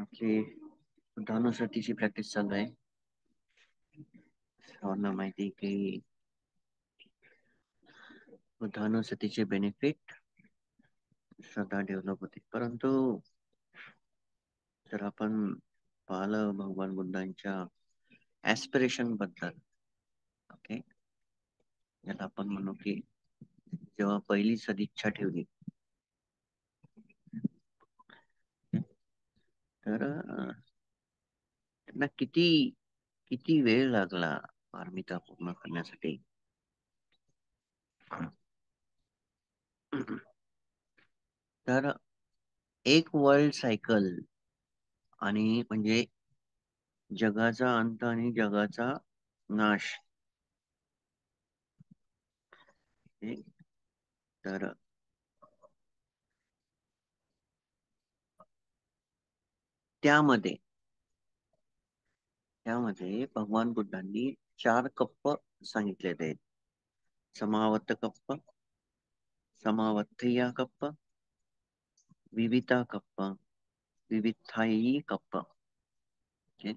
आपली धानुसातीची प्रॅक्टिस चालू आहे. सर्वांना माहिती की धानुसतीचे बेनिफिट सदा डेव्हलप होते, परंतु जर आपण पाहिलं भगवान बुद्धांच्या ऍस्पिरेशन बद्दल, ओके, याला आपण म्हणू की जेव्हा पहिली सदिच्छा ठेवली, तर त्यांना किती किती वेळ लागला पारमिता पूर्ण करण्यासाठी. तर एक वर्ल्ड सायकल आणि म्हणजे जगाचा अंत आणि जगाचा नाश, तर त्यामध्ये त्यामध्ये भगवान बुद्धांनी 4 कप्प सांगितलेले आहेत. समावत्त कप्प, समावत्तिया कप्प, विविता कप्प, विविथाई कप्प. ओके.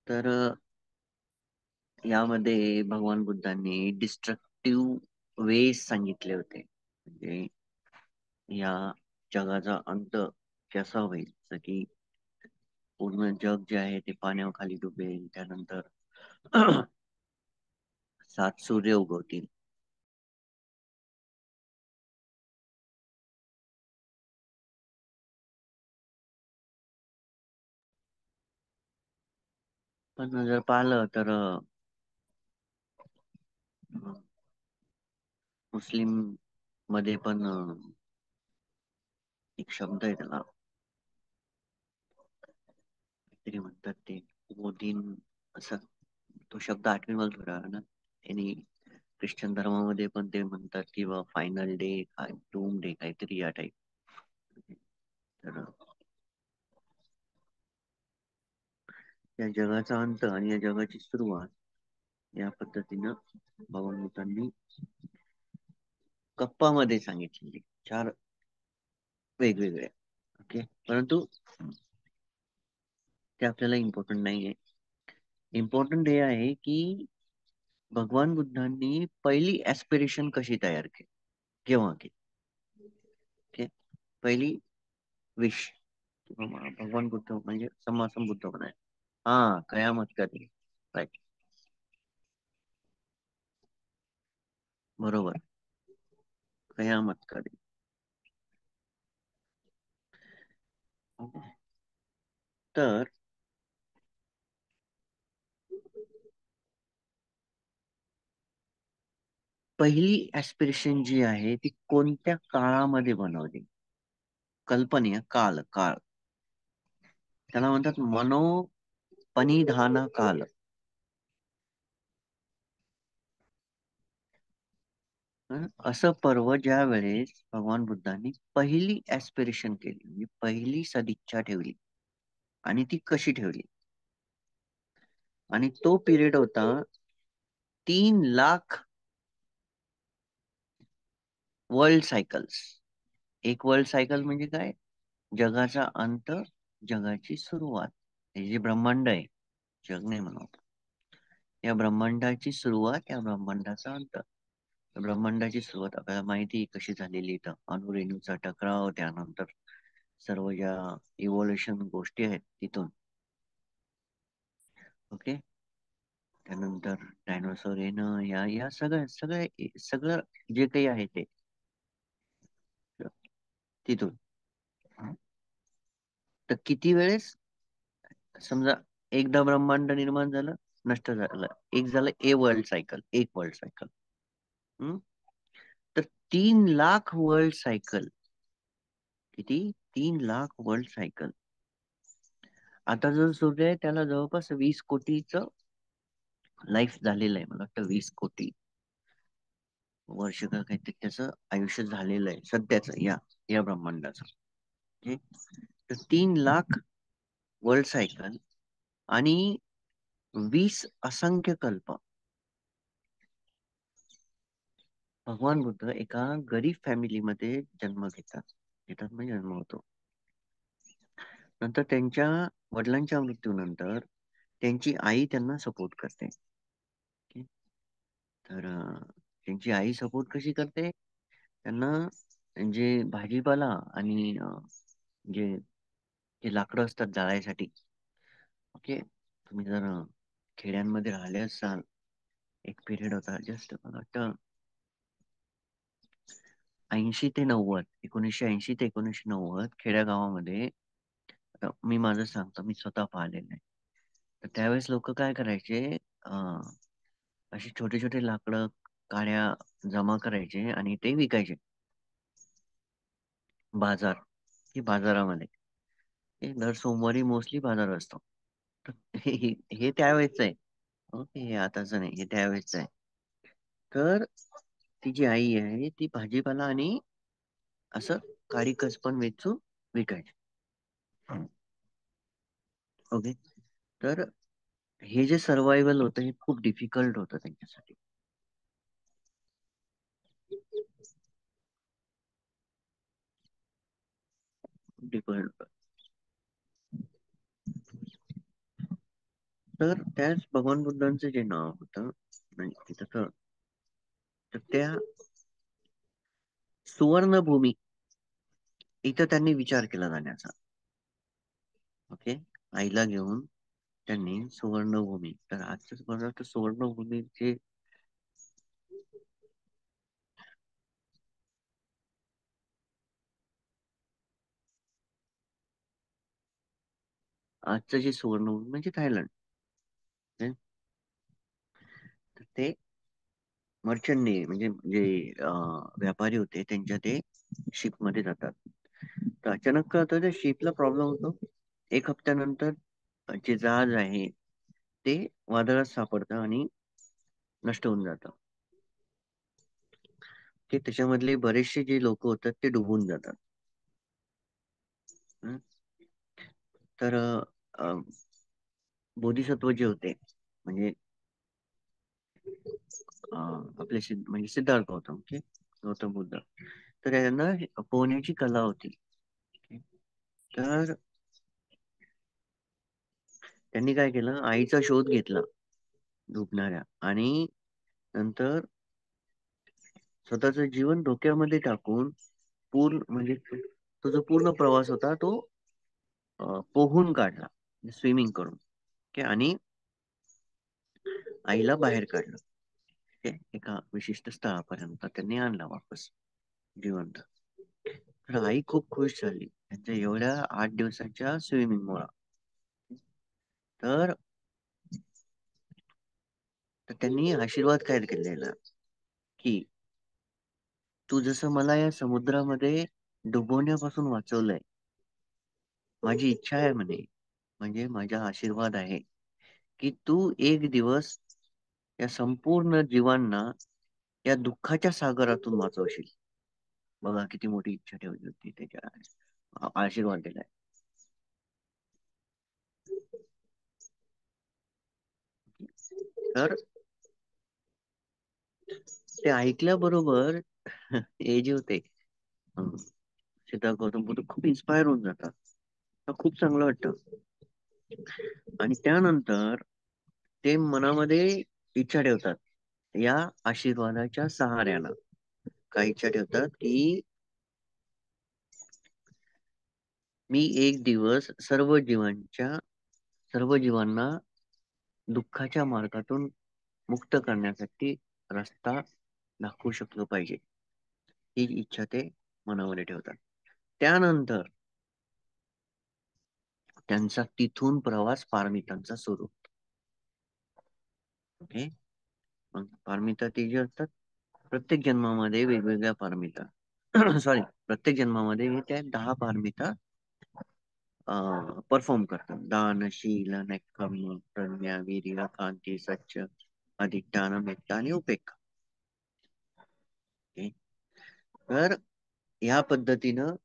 तर यामध्ये भगवान बुद्धांनी डिस्ट्रक्टिव्ह वेज सांगितले होते, म्हणजे या जगाचा अंत कसा होईल, जसं की पूर्ण जग जे आहे ते पाण्याखाली डुबेल, त्यानंतर 7 सूर्य उगवतील. पण जर पाहिलं तर मुस्लिम मध्ये पण एक शब्द आहे, त्याला तरी म्हणतात ते मोदीन, असं तो शब्द आठवेल मला थोड्या वेळानं. त्यांनी ख्रिश्चन धर्मामध्ये पण ते म्हणतात किंवा फायनल डे, डूम डे, काहीतरी या टाईप. तर या जगाचा अंत आणि या जगाची सुरुवात या पद्धतीनं भगवान बुद्धांनी कप्पामध्ये सांगितलेली, 4 वेगवेगळे. ओके, परंतु ते आपल्याला इम्पॉर्टंट नाहीये. इम्पॉर्टंट हे आहे की भगवान बुद्धांनी पहिली ऍस्पिरेशन कशी तयार केली, केव्हा केली. ओके, पहिली विश, भगवान बुद्ध म्हणजे समासम बुद्ध बनाय, हा कयामत कधी, राईट, बरोबर, कयामत कधी. तर पहिली ऍस्पिरेशन जी आहे ती कोणत्या काळामध्ये बनवली, कल्पनीय काल, काळ, त्याला म्हणतात मनोपनिधान काल. असं पर्व ज्या वेळेस भगवान बुद्धांनी पहिली ऍस्पिरेशन केली, म्हणजे पहिली सदिच्छा ठेवली, आणि ती कशी ठेवली, आणि तो पिरियड होता 3 लाख वर्ल्ड सायकल्स. एक वर्ल्ड सायकल म्हणजे काय, जगाचा अंत, जगाची सुरुवात. हे जे ब्रह्मांड आहे, जग नाही म्हणत, या ब्रह्मांडाची सुरुवात, या ब्रह्मांडाचा अंत. ब्रह्मांडाची सुरुवात आपल्याला माहिती कशी झालेली, तर अणुरेणूचा टकराव, त्यानंतर सर्व ज्या इव्होल्युशन गोष्टी आहेत तिथून. ओके, त्यानंतर डायनोसॉर येणं, या या सगळं सगळं सगळं जे काही आहे ते तिथून. तर किती वेळेस, समजा एकदा ब्रह्मांड निर्माण झालं, नष्ट झालं, एक झालं ए वर्ल्ड सायकल, एक वर्ल्ड सायकल. तर 3 लाख वर्ल्ड सायकल, किती, 3 लाख वर्ल्ड सायकल. आता जो सूर्य आहे त्याला जवळपास 20 कोटीच लाईफ झालेलं आहे, मला वाटतं 20 कोटी वर्ष का काहीतरी त्याचं आयुष्य झालेलं आहे सध्याच या ब्रह्मांडाचं. ओके, तर 3 लाख वर्ल्ड सायकल आणि 20 असंख्य कल्प. भगवान बुद्ध एका गरीब फॅमिलीमध्ये जन्म घेतात. घेतात म्हणजे जन्म होतो. नंतर त्यांच्या वडिलांच्या मृत्यूनंतर त्यांची आई त्यांना सपोर्ट करते. ओके. तर त्यांची आई सपोर्ट कशी करते? त्यांना जे भाजीपाला आणि जे जे लाकडं असतात जाळायसाठी. ओके. तुम्ही जर खेड्यांमध्ये राहिले असाल, एक पिरियड होता जस्ट मला वाटतं 80 ते 90, 1980 ते 1990 खेड्यागावामध्ये. आता मी माझं सांगतो, मी स्वतः पाहिलेलं आहे. तर त्यावेळेस लोक काय करायचे, अं, अशी छोटे छोटे लाकडं, काड्या जमा करायचे आणि ते विकायचे बाजार की बाजारामध्ये. हे दर सोमवारी मोस्टली बाजार असतो. तर हे त्यावेळेच आहे. ओके, हे आताच नाही, हे त्यावेळेच आहे. तर ती जी आई आहे ती भाजीपाला आणि असं काडी पण वेचून विकायची. ओके. तर हे जे सर्वायवल होतं हे खूप डिफिकल्ट होतं त्यांच्यासाठी. डिफिकल्ट. तर त्याच भगवान बुद्धांचं जे नाव होतं, म्हणजे तिथं, तर त्या सुवर्णभूमी इथं त्यांनी विचार केला जाण्याचा. ओके. आईला घेऊन त्यांनी सुवर्णभूमी, तर आजच बघा तर सुवर्णभूमीचे आजचं जे सुवर्णभूमी म्हणजे थायलंड. ओके? तर ते मर्चंट म्हणजे जे व्यापारी होते त्यांच्या ते शिप मध्ये जातात. तर अचानक काय होतं, त्या शिपला प्रॉब्लेम होतो. एक हप्त्यानंतर जे जहाज आहे ते वादळात सापडतं आणि नष्ट होऊन जातं. ते त्याच्यामधले बरेचसे जे लोक होतात ते डुबून जातात. हं? तर अ, बोधिसत्व जे होते, म्हणजे आपले म्हणजे सिद्धार्थ गौतम, ओके, गौतम बुद्ध, तर यांना पोहण्याची कला होती. ओके? तर त्यांनी काय केलं, आईचा शोध घेतला डुबणाऱ्या, आणि नंतर स्वतःच जीवन धोक्यामध्ये टाकून पूर्ण म्हणजे तो जो पूर्ण प्रवास होता तो पोहून काढला, स्विमिंग करून. ओके. आणि आईला बाहेर काढलं. ओके. एका विशिष्ट स्थळापर्यंत त्यांनी आणला वापस जिवंत. तर आई खूप खुश झाली त्यांच्या एवढ्या 8 दिवसाच्या स्विमिंग मुळे. तर तर त्यांनी आशीर्वाद काय केलेला, की तू जसं मला या समुद्रामध्ये डुबवण्यापासून वाचवलंय, माझी इच्छा आहे म्हणे, म्हणजे माझा आशीर्वाद आहे, की तू एक दिवस या संपूर्ण जीवांना या दुःखाच्या सागरातून वाचवशील. बघा किती मोठी इच्छा ठेवली होती त्याच्या, आशीर्वाद दिलाय. तर ते ऐकल्याबरोबर हे जे होते, अं, सिद्धार्थ गौतम बुद्ध खूप इन्स्पायर होऊन जातात. तर खूप चांगलं वाटतं. आणि त्यानंतर ते मनामध्ये इच्छा ठेवतात, या आशीर्वादाच्या सहाऱ्यानं काय इच्छा ठेवतात, की मी एक दिवस सर्व जीवांना दुःखाच्या मार्गातून मुक्त करण्यासाठी रस्ता दाखवू शकलो पाहिजे. ही इच्छा ते मनामध्ये ठेवतात. त्यानंतर त्यांचा तिथून प्रवास पारमितांचा सुरू. ओके. मग पारमिता ते जे असतात, प्रत्येक जन्मामध्ये वेगवेगळ्या पारमिता, सॉरी, प्रत्येक जन्मामध्ये हे त्या 10 पारमिता परफॉर्म करतात. दान, शील, नेक्खम्म, प्रज्ञा, वीर्य, कांती, सच्च, अधिष्ठान, मेत्ता आणि उपेक्षा. ओके. तर या पद्धतीनं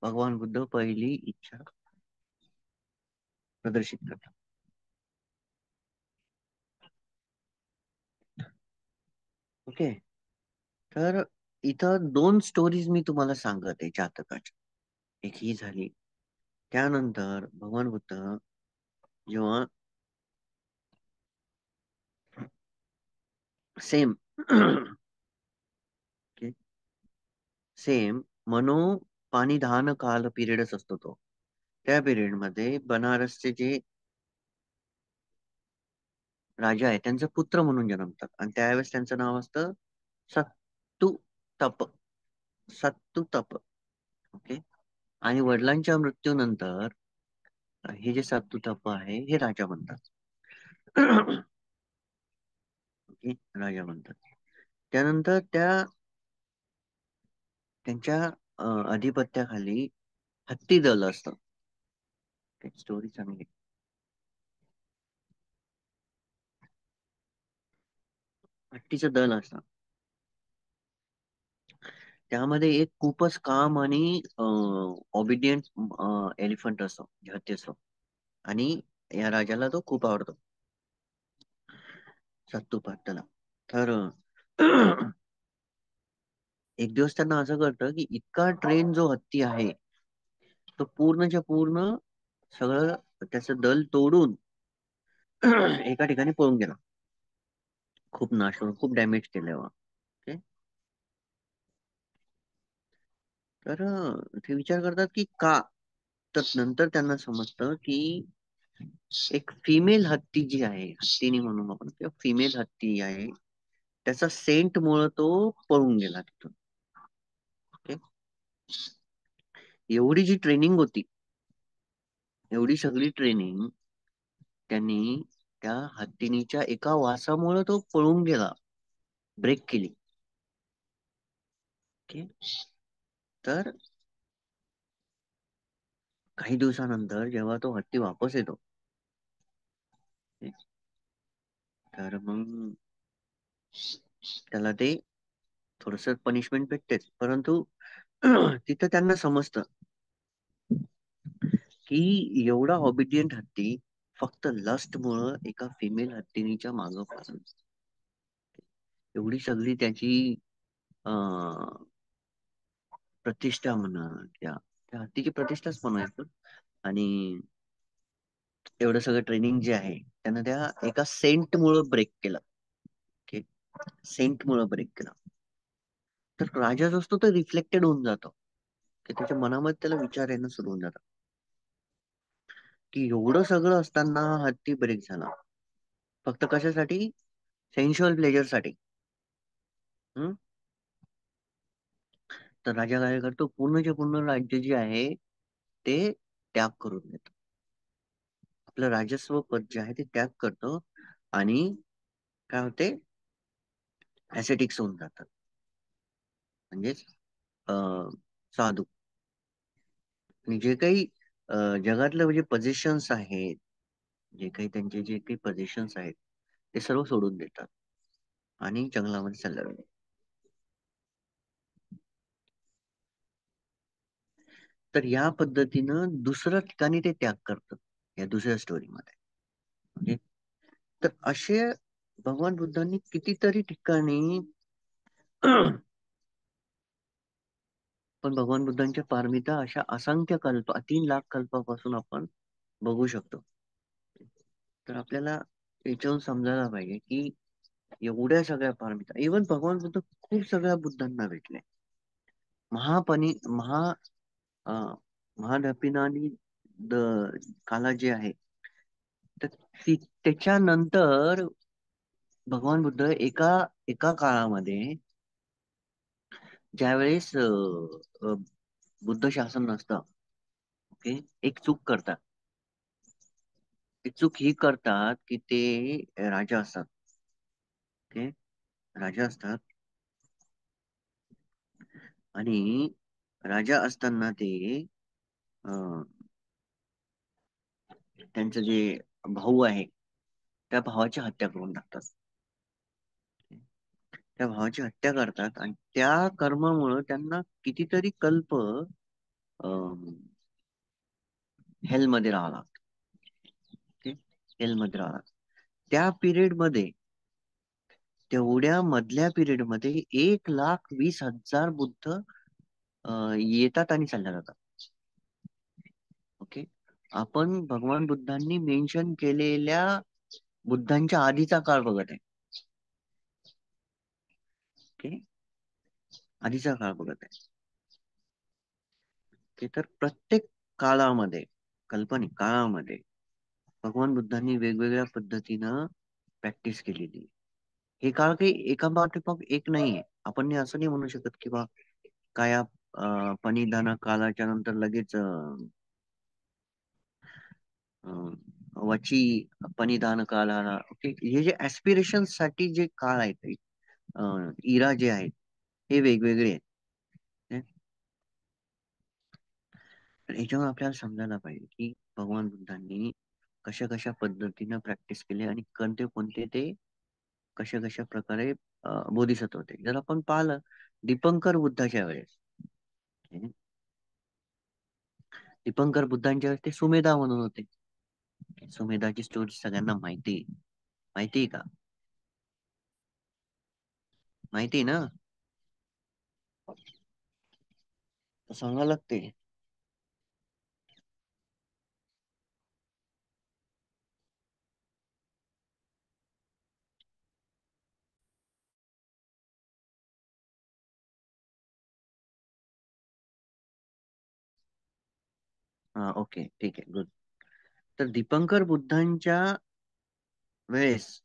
भगवान बुद्ध पहिली इच्छा प्रदर्शित करतात. ओके. तर इथं दोन स्टोरीज मी तुम्हाला सांगत आहे जातकाच्या. एक ही झाली. त्यानंतर भगवान बुद्ध जेव्हा सेम सेम मनो पाणी दहान काल पिरियडच असतो तो. त्या पिरियड मध्ये बनारसचे जे राजा आहे त्यांचा पुत्र म्हणून जन्मतात आणि त्यावेळेस त्यांचं नाव असतं सत्तू तप. सत्तू तप. ओके. आणि वडिलांच्या मृत्यूनंतर हे जे सत्तू तप आहे हे राजा बनतात. ओके. राजा बनतात. त्यानंतर त्यांच्या अधिपत्याखाली हत्ती दल असतं. स्टोरी चांगली. हत्तीचं दल असतं. त्यामध्ये एक खूपच काम आणि ऑबिडियंट एलिफंट असतो, हत्ती असतो. आणि या राजाला तो खूप आवडतो, सत्तूपातला. तर एक दिवस त्यांना असं कळतं की इतका ट्रेन जो हत्ती आहे तो पूर्णच्या पूर्ण सगळं त्याचं दल तोडून एका ठिकाणी पळून गेला. खूप नाश करून खूप डॅमेज केलं. ओके. तर ते विचार करतात की का. तर नंतर त्यांना समजतं की एक फिमेल हत्ती जी आहे, हत्तीनी म्हणून आपण किंवा फिमेल हत्ती आहे, त्याचा सेंट मुळे तो पळून गेला तिथून. ओके. एवढी जी ट्रेनिंग होती, एवढी सगळी ट्रेनिंग त्यांनी त्या हत्तीनीच्या एका वासामुळे तो पळून गेला, ब्रेक केली. ओके. तर काही दिवसानंतर जेव्हा तो हत्ती वापस येतो, तर मग त्याला ते थोडस पनिशमेंट भेटतेच, परंतु तिथं त्यांना समजतं की एवढा ऑबिडियंट हत्ती फक्त लस्ट मुळे एका फिमेल हत्तीनीच्या मागं पळाला. एवढी सगळी त्याची अं, प्रतिष्ठा म्हणा, त्या त्या हत्तीची प्रतिष्ठाच म्हणायचं. आणि एवढं सगळं ट्रेनिंग जे आहे त्यानं त्या एका सेंट मुळे ब्रेक केलं. ओके. सेंट मुळे ब्रेक केला. तर राजा जो असतो तो रिफ्लेक्टेड होऊन जातो, की त्याच्या मनामध्ये त्याला विचार येणं सुरू होऊन जातात की एवढं सगळं असताना हा हत्ती ब्रेक झाला फक्त कशासाठी? सेन्शुअल प्लेजर साठी. हम्म? तर राजा काय करतो, पूर्णच्या पूर्ण राज्य जे आहे ते त्याग करून देतो. आपलं राजस्व पद जे आहे ते त्याग करतो. आणि काय होते, ऍसेटिक्स होऊन जातात. म्हणजेच साधू. आणि जे काही जगातले म्हणजे पोझिशन्स आहेत, जे काही त्यांचे जे काही पोझिशन्स आहेत ते सर्व सोडून देतात आणि जंगलामध्ये चालले जातात. तर या पद्धतीनं दुसऱ्या ठिकाणी ते त्याग करतात या दुसऱ्या स्टोरीमध्ये. म्हणजे तर असे भगवान बुद्धांनी कितीतरी ठिकाणी पण भगवान बुद्धांच्या पारमिता अशा असंख्य कल्प 3 लाख कल्पापासून आपण बघू शकतो. तर आपल्याला याच्यावरून समजायला पाहिजे की एवढ्या सगळ्या पारमिता, इव्हन भगवान बुद्ध खूप सगळ्या बुद्धांना भेटले. महापनी महा अं, महादपिनानी द काला जे आहे, तर त्याच्यानंतर भगवान बुद्ध एका एका काळामध्ये ज्यावेळेस अ, बुद्ध शासन नसतं, ओके, एक चूक करतात. एक चूक ही करतात की ते राजा असतात. ओके. राजा असतात आणि राजा असताना ते अ, त्यांचं जे भाऊ आहे त्या भावाची हत्या करून टाकतात. त्या भावाची हत्या करतात आणि त्या कर्मामुळं त्यांना कितीतरी कल्प हेल मध्ये राहावं लागतं. हेल मध्ये राहावं लागतं. त्या पिरियड मध्ये तेवढ्या मधल्या पिरियड मध्ये 1,20,000 बुद्ध येतात आणि चालल्या जातात. ओके. आपण भगवान बुद्धांनी मेन्शन केलेल्या बुद्धांच्या आधीचा काळ बघत आहे. ओके. आधीचा काळ बघत आहे. ओके. तर प्रत्येक काळामध्ये, काल्पनिक काळामध्ये भगवान बुद्धांनी वेगवेगळ्या पद्धतीनं प्रॅक्टिस केलेली. हे काळ काही एका पाठोपाठ एक नाहीये. आपण हे असं नाही म्हणू शकत की बा काया पनिधान कालाच्या नंतर लगेच वची पनिधान काल आला. ओके. हे जे ऍस्पिरेशन साठी जे काळ आहेत, इरा जे आहेत, हे वेगवेगळे आहेत. हे- तर याच्यावर आपल्याला समजायला पाहिजे की भगवान बुद्धांनी कशा कशा पद्धतीनं प्रॅक्टिस केली आणि कोणते कोणते ते कशा कशा प्रकारे बोधिसत्व होते. जर आपण पाहिलं दीपंकर बुद्धाच्या वेळेस, ओके, दीपंकर बुद्धांच्या वेळेस ते सुमेधा म्हणून होते. सुमेधाची स्टोरी सगळ्यांना माहिती आहे का? माहिती आहे ना? तर सांगायला लागते. हा, ओके, ठीक आहे, गुड. तर दीपंकर बुद्धांच्या वेळेस,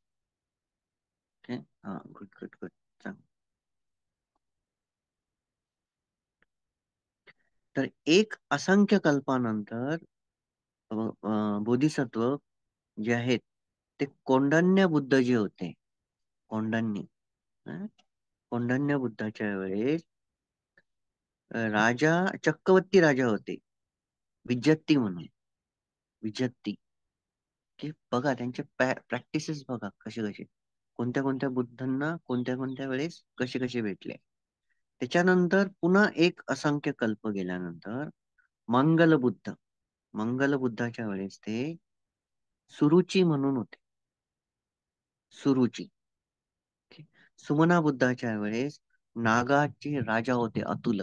ओके, हा, गुड गुड गुड, चांग. तर एक असंख्य कल्पानंतर बोधिसत्व जे आहेत ते कौंडण्य बुद्ध जे होते, कौंडण्य, हं? कौंडण्य बुद्धाच्या वेळेस राजा चक्रवर्ती राजा होते, विजत्ती म्हणून, विजत्ती. की बघा त्यांचे प्रॅक्टिसेस बघा कसे कसे, कोणत्या कोणत्या बुद्धांना कोणत्या कोणत्या वेळेस कसे कसे भेटले. त्याच्यानंतर पुन्हा एक असंख्य कल्प गेल्यानंतर मंगल बुद्ध, मंगल बुद्धाच्या वेळेस ते सुरुची म्हणून होते, सुरुची. ओके. सुमना बुद्धाच्या वेळेस नागाचे राजा होते अतुल.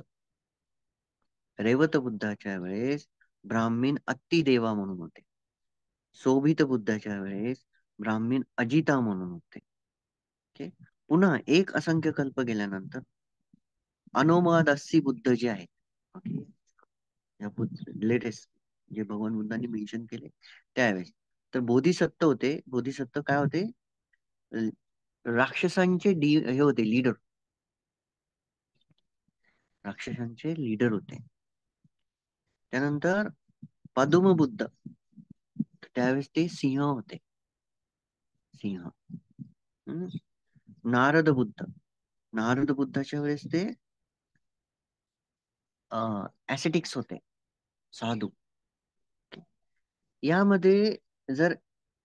रेवत बुद्धाच्या वेळेस ब्राह्मीण अत्तिदेवा म्हणून होते. शोभित बुद्धाच्या वेळेस ब्राह्मीण अजिता म्हणून होते. ओके. पुन्हा एक असंख्य कल्प गेल्यानंतर अनोमादासी बुद्ध जे आहेत, ओके, लेटेस्ट जे भगवान बुद्धांनी मेन्शन केले त्यावेळेस, तर बोधिसत्व होते. बोधिसत्व काय होते? ल- राक्षसांचे हे होते लीडर, राक्षसांचे लीडर होते. त्यानंतर पदुम बुद्ध, त्यावेळेस ते सिंह होते, सिंह. हम्म. नारद बुद्ध, नारद बुद्धाच्या वेळेस ते ऍसेटिक्स होते, साधू. यामध्ये जर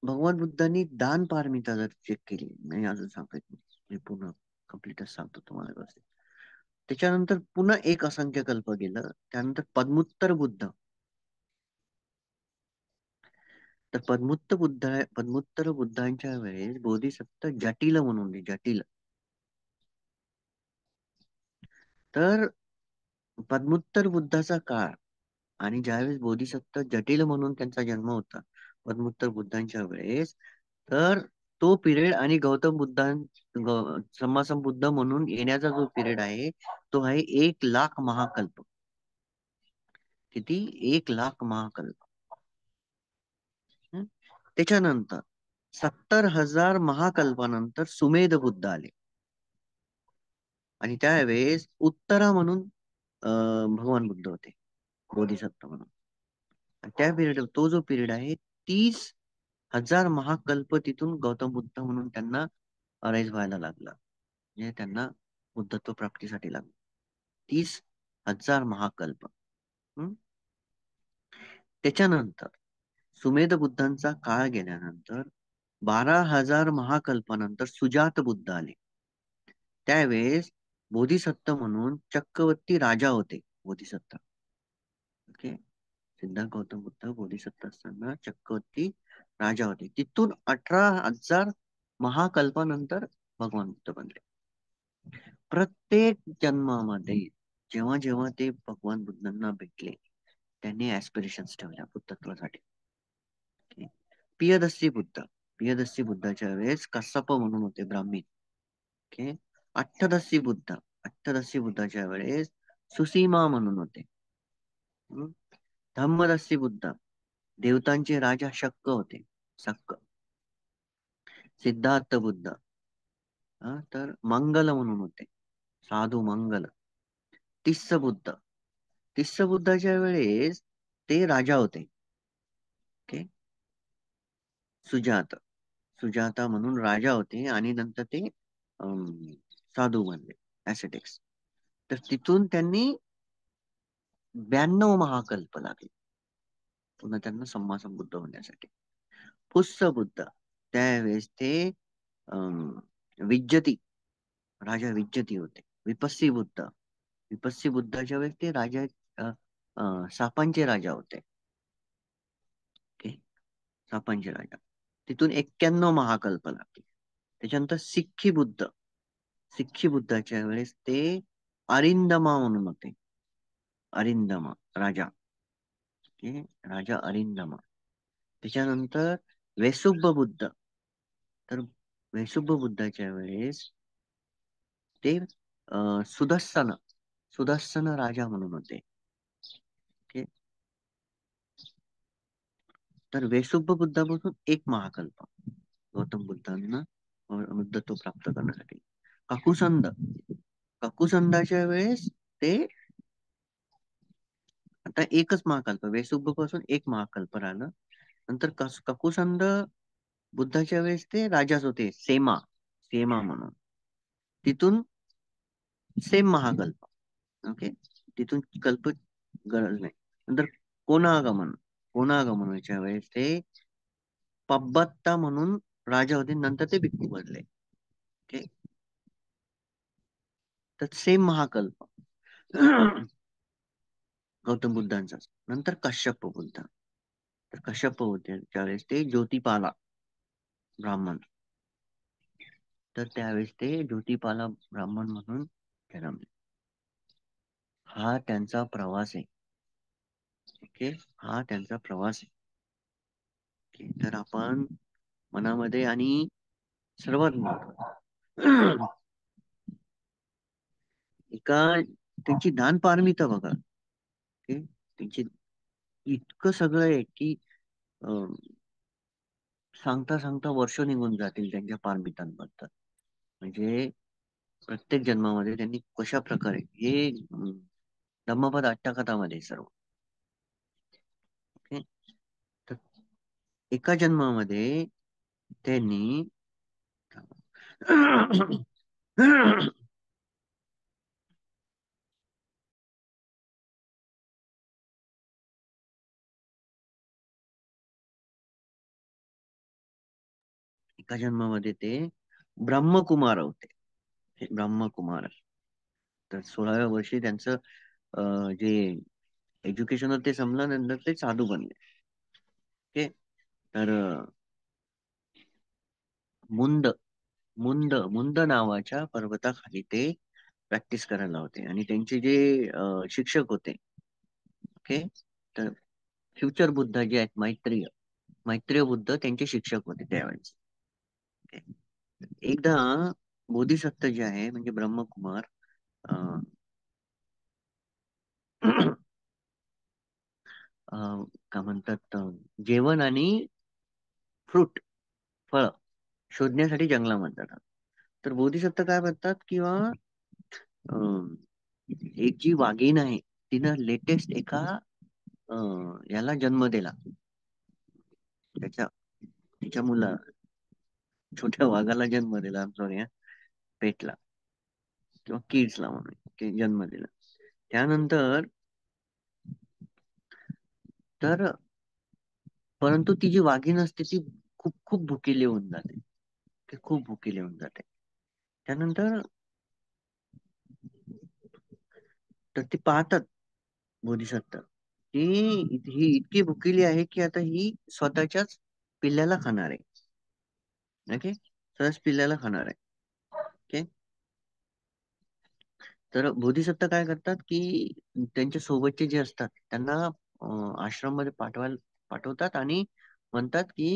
भगवान बुद्धांनी दान पारमिता जर चेक केली, नाही अजून सांगतो मी पूर्ण कम्प्लीटच सांगतो तुम्हाला व्यवस्थित. त्याच्यानंतर पुन्हा एक असंख्य कल्प गेलं, त्यानंतर पद्मुत्तर बुद्ध. तर पद्मुत्तर बुद्धांच्या वेळेस बोधिसत्व जटिल म्हणून जटिल. तर पद्मुत्तर बुद्धाचा काळ आणि ज्यावेळेस बोधिसत्व जटिल म्हणून त्यांचा जन्म होता पद्मुत्तर बुद्धांच्या वेळेस, तर तो पिरियड आणि गौतम बुद्धां सम्मासम बुद्ध म्हणून येण्याचा जो पिरियड आहे तो आहे 1,00,000 महाकल्प. किती? 1,00,000 महाकल्प. हं? त्याच्यानंतर 70,000 महाकल्पानंतर सुमेध बुद्ध आले आणि त्यावेळेस उत्तरा म्हणून भगवान बुद्ध होते, बोधिसत्व म्हणून. आणि त्या पिरियड, तो जो पिरियड आहे, 30,000 महाकल्प तिथून गौतम बुद्ध म्हणून त्यांना अराईज व्हायला लागला, म्हणजे त्यांना बुद्धत्व प्राप्तीसाठी लागलं 30,000 महाकल्प. हं? त्याच्यानंतर सुमेध बुद्धांचा काळ गेल्यानंतर 12,000 महाकल्पानंतर सुजात बुद्ध आले. त्यावेळेस बोधिसत्व म्हणून चक्रवर्ती राजा होते, बोधिसत्व. ओके. सिद्धार्थ गौतम बुद्ध बोधिसत्व असताना चक्रवर्ती राजा होते. तिथून 18,000 महाकल्पानंतर भगवान बुद्ध बनले. प्रत्येक जन्मामध्ये जेव्हा जेव्हा ते भगवान बुद्धांना भेटले, त्यांनी ऍस्पिरेशन्स ठेवल्या बुद्धत्वासाठी. पियदस्सी बुद्ध, पियदस्सी बुद्धाच्या वेळेस कස්සप म्हणून होते ब्राह्मण. ओके. अष्टदशी बुद्ध, अष्टदशी बुद्धाच्या वेळेस सुसीमा म्हणून होते. हम्म. धम्मदस्सी बुद्ध, देवतांचे राजा शक्क होते, शक्क. सिद्धार्थ बुद्ध, तर मंगल म्हणून होते, साधू मंगल. तिस्स बुद्ध, तिस्स बुद्धाच्या वेळेस ते राजा होते. ओके. सुजात, सुजाता म्हणून राजा होते आणि नंतर ते अम, साधू बनले, ऍसेटिक्स. तर तिथून त्यांनी 92 महाकल्प लागले पुन्हा त्यांना संबुद्ध होण्यासाठी. पुस्स बुद्ध, त्यावेळेस ते अं, विज्जती, राजा विज्जती होते. विपस्सी बुद्ध, विपस्सी बुद्धाच्या वेळेस ते राजा अ, सापांचे राजा होते. ओके. सापांचे राजा. तिथून 91 महाकल्प लागले. त्याच्यानंतर सिक्खी बुद्ध, सिक्खी बुद्धाच्या वेळेस ते अरिंदमा म्हणून होते, अरिंदमा राजा. ओके. राजा अरिंदमा. त्याच्यानंतर वेसुब्ब बुद्ध, तर वेसुब्ब बुद्धाच्या वेळेस ते सुदर्शन, सुदर्शन राजा म्हणून होते. ओके. तर वेसुब्ब बुद्धापासून एक महाकल्प गौतम बुद्धांना बुद्धत्व प्राप्त करण्यासाठी. काकुसंद, काकुसंदाच्या वेळेस ते आता एकच महाकल्प, वेसुब्ब पासून एक महाकल्प राहिलं. नंतर ककुसंद बुद्धाच्या वेळेस ते राजाच होते, सेमा, सेमा म्हणून. तिथून सेम महाकल्प. ओके. तिथून कल्प गरज नाही. नंतर कोणागमन, कोणागमनाच्या वेळेस ते पब्बत्ता म्हणून राजा होते, नंतर ते भिक्खू बनले. ओके. तर सेम महाकल्प गौतम बुद्धांचा. नंतर कश्यप बुद्ध, तर कश्यप होते त्यावेळेस ते ज्योतिपाला ब्राह्मण, तर त्यावेळेस ते ज्योतिपाला ब्राह्मण म्हणून जन्मले. हा त्यांचा प्रवास आहे. ओके. हा त्यांचा प्रवास आहे. ओके. तर आपण मनामध्ये आणि सर्वात महत्वाचं एका त्यांची दान पारमिता बघा. ओके. त्यांची इतकं सगळं आहे की अं, सांगता सांगता वर्ष निघून जातील त्यांच्या पारमितांबद्दल. म्हणजे प्रत्येक जन्मामध्ये त्यांनी कशा प्रकारे हे धम्मपद अट्टकथामध्ये सर्व. ओके. तर एका जन्मामध्ये त्यांनी एका जन्मामध्ये ते ब्रह्मकुमार होते, हे ब्रह्मकुमार. तर 16व्या वर्षी त्यांचं जे एज्युकेशन होतं ते संपल्यानंतर ते साधू बनले. ओके. तर मुंद, मुंद नावाच्या पर्वताखाली ते प्रॅक्टिस करायला होते आणि त्यांचे जे शिक्षक होते. ओके. तर फ्युचर बुद्ध जे आहेत, मैत्रेय, मैत्रेय बुद्ध त्यांचे शिक्षक होते त्यावेळेस. ओके. एकदा बोधिसत्व जे आहे म्हणजे ब्रह्मकुमार अं, काय म्हणतात जेवण आणि फ्रूट, फळ शोधण्यासाठी जंगलामध्ये जातात. तर बोधिसत्व काय म्हणतात किंवा अं, एक जी वाघीण आहे तिनं लेटेस्ट एका याला जन्म दिला, त्याच्या तिच्या मुला छोट्या वाघाला जन्म दिला, सॉरी, पेटला किंवा किड्सला म्हणून जन्म दिला. त्यानंतर तर परंतु ती जी वाघीण असते ती खूप खूप भुकेली होऊन जाते, ती खूप भुकेली होऊन जाते. त्यानंतर तर ते पाहतात बोधिसत्व की ही इतकी भुकेली आहे की आता ही स्वतःच्याच पिल्ल्याला खाणार आहे. ओके. स्वतःच पिल्ल्याला खाणार आहे. तर बोधिसत्व काय करतात की त्यांच्या सोबतचे जे असतात त्यांना आश्रम मध्ये पाठवतात आणि म्हणतात की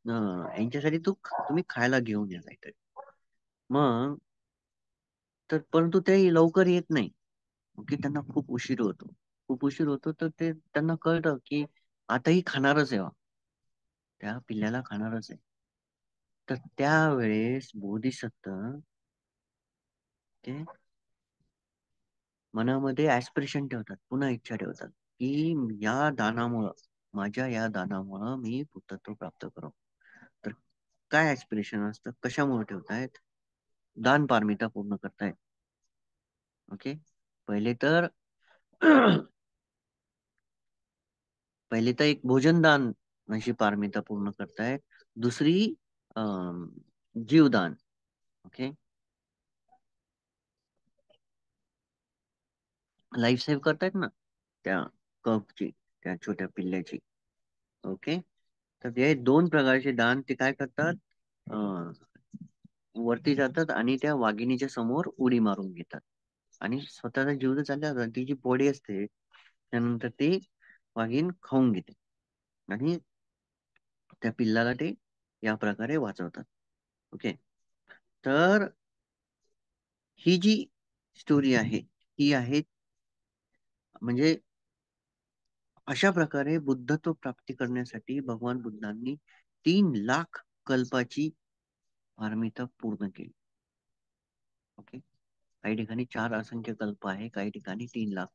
यांच्यासाठी तुम्ही खायला घेऊन या काहीतरी. मग तर परंतु ते लवकर येत नाही, की त्यांना खूप उशीर होतो. खूप उशीर होतो तर ते त्यांना कळतं की आताही खाणारच आहे बा. त्या पिल्ल्याला खाणारच आहे. तर त्यावेळेस बोधिसत्व ते मनामध्ये ऍस्पिरेशन ठेवतात, पुन्हा इच्छा ठेवतात, की या दानामुळं माझ्या या दानामुळं मी पुत्रत्व प्राप्त करू. तर काय ऍस्पिरेशन असतं, कशामुळे ठेवतायत? दान पारमिता पूर्ण करतायत. ओके. पहिले तर पहिले तर एक भोजन दान अशी पारमिता पूर्ण करतायत. दुसरी अं, जीवदान. ओके. लाईफ सेव्ह करतायत ना त्या कपची, त्या छोट्या पिल्ल्याची. ओके. तर हे दोन प्रकारचे दान ते काय करतात, अं, वरती जातात आणि त्या वाघिणीच्या समोर उडी मारून घेतात आणि स्वतःचा जीव तर चालला जातो. ती जी बॉडी असते त्यानंतर ती वाघीण खाऊन घेते आणि त्या पिल्लाला ते या प्रकारे वाचवतात. ओके. तर ही जी स्टोरी आहे ही आहे, म्हणजे अशा प्रकारे बुद्धत्व प्राप्ती करण्यासाठी भगवान बुद्धांनी 3 लाख कल्पाची पारमिता पूर्ण केली. ओके. काही ठिकाणी 4 असंख्य कल्प आहे, काही ठिकाणी 3 लाख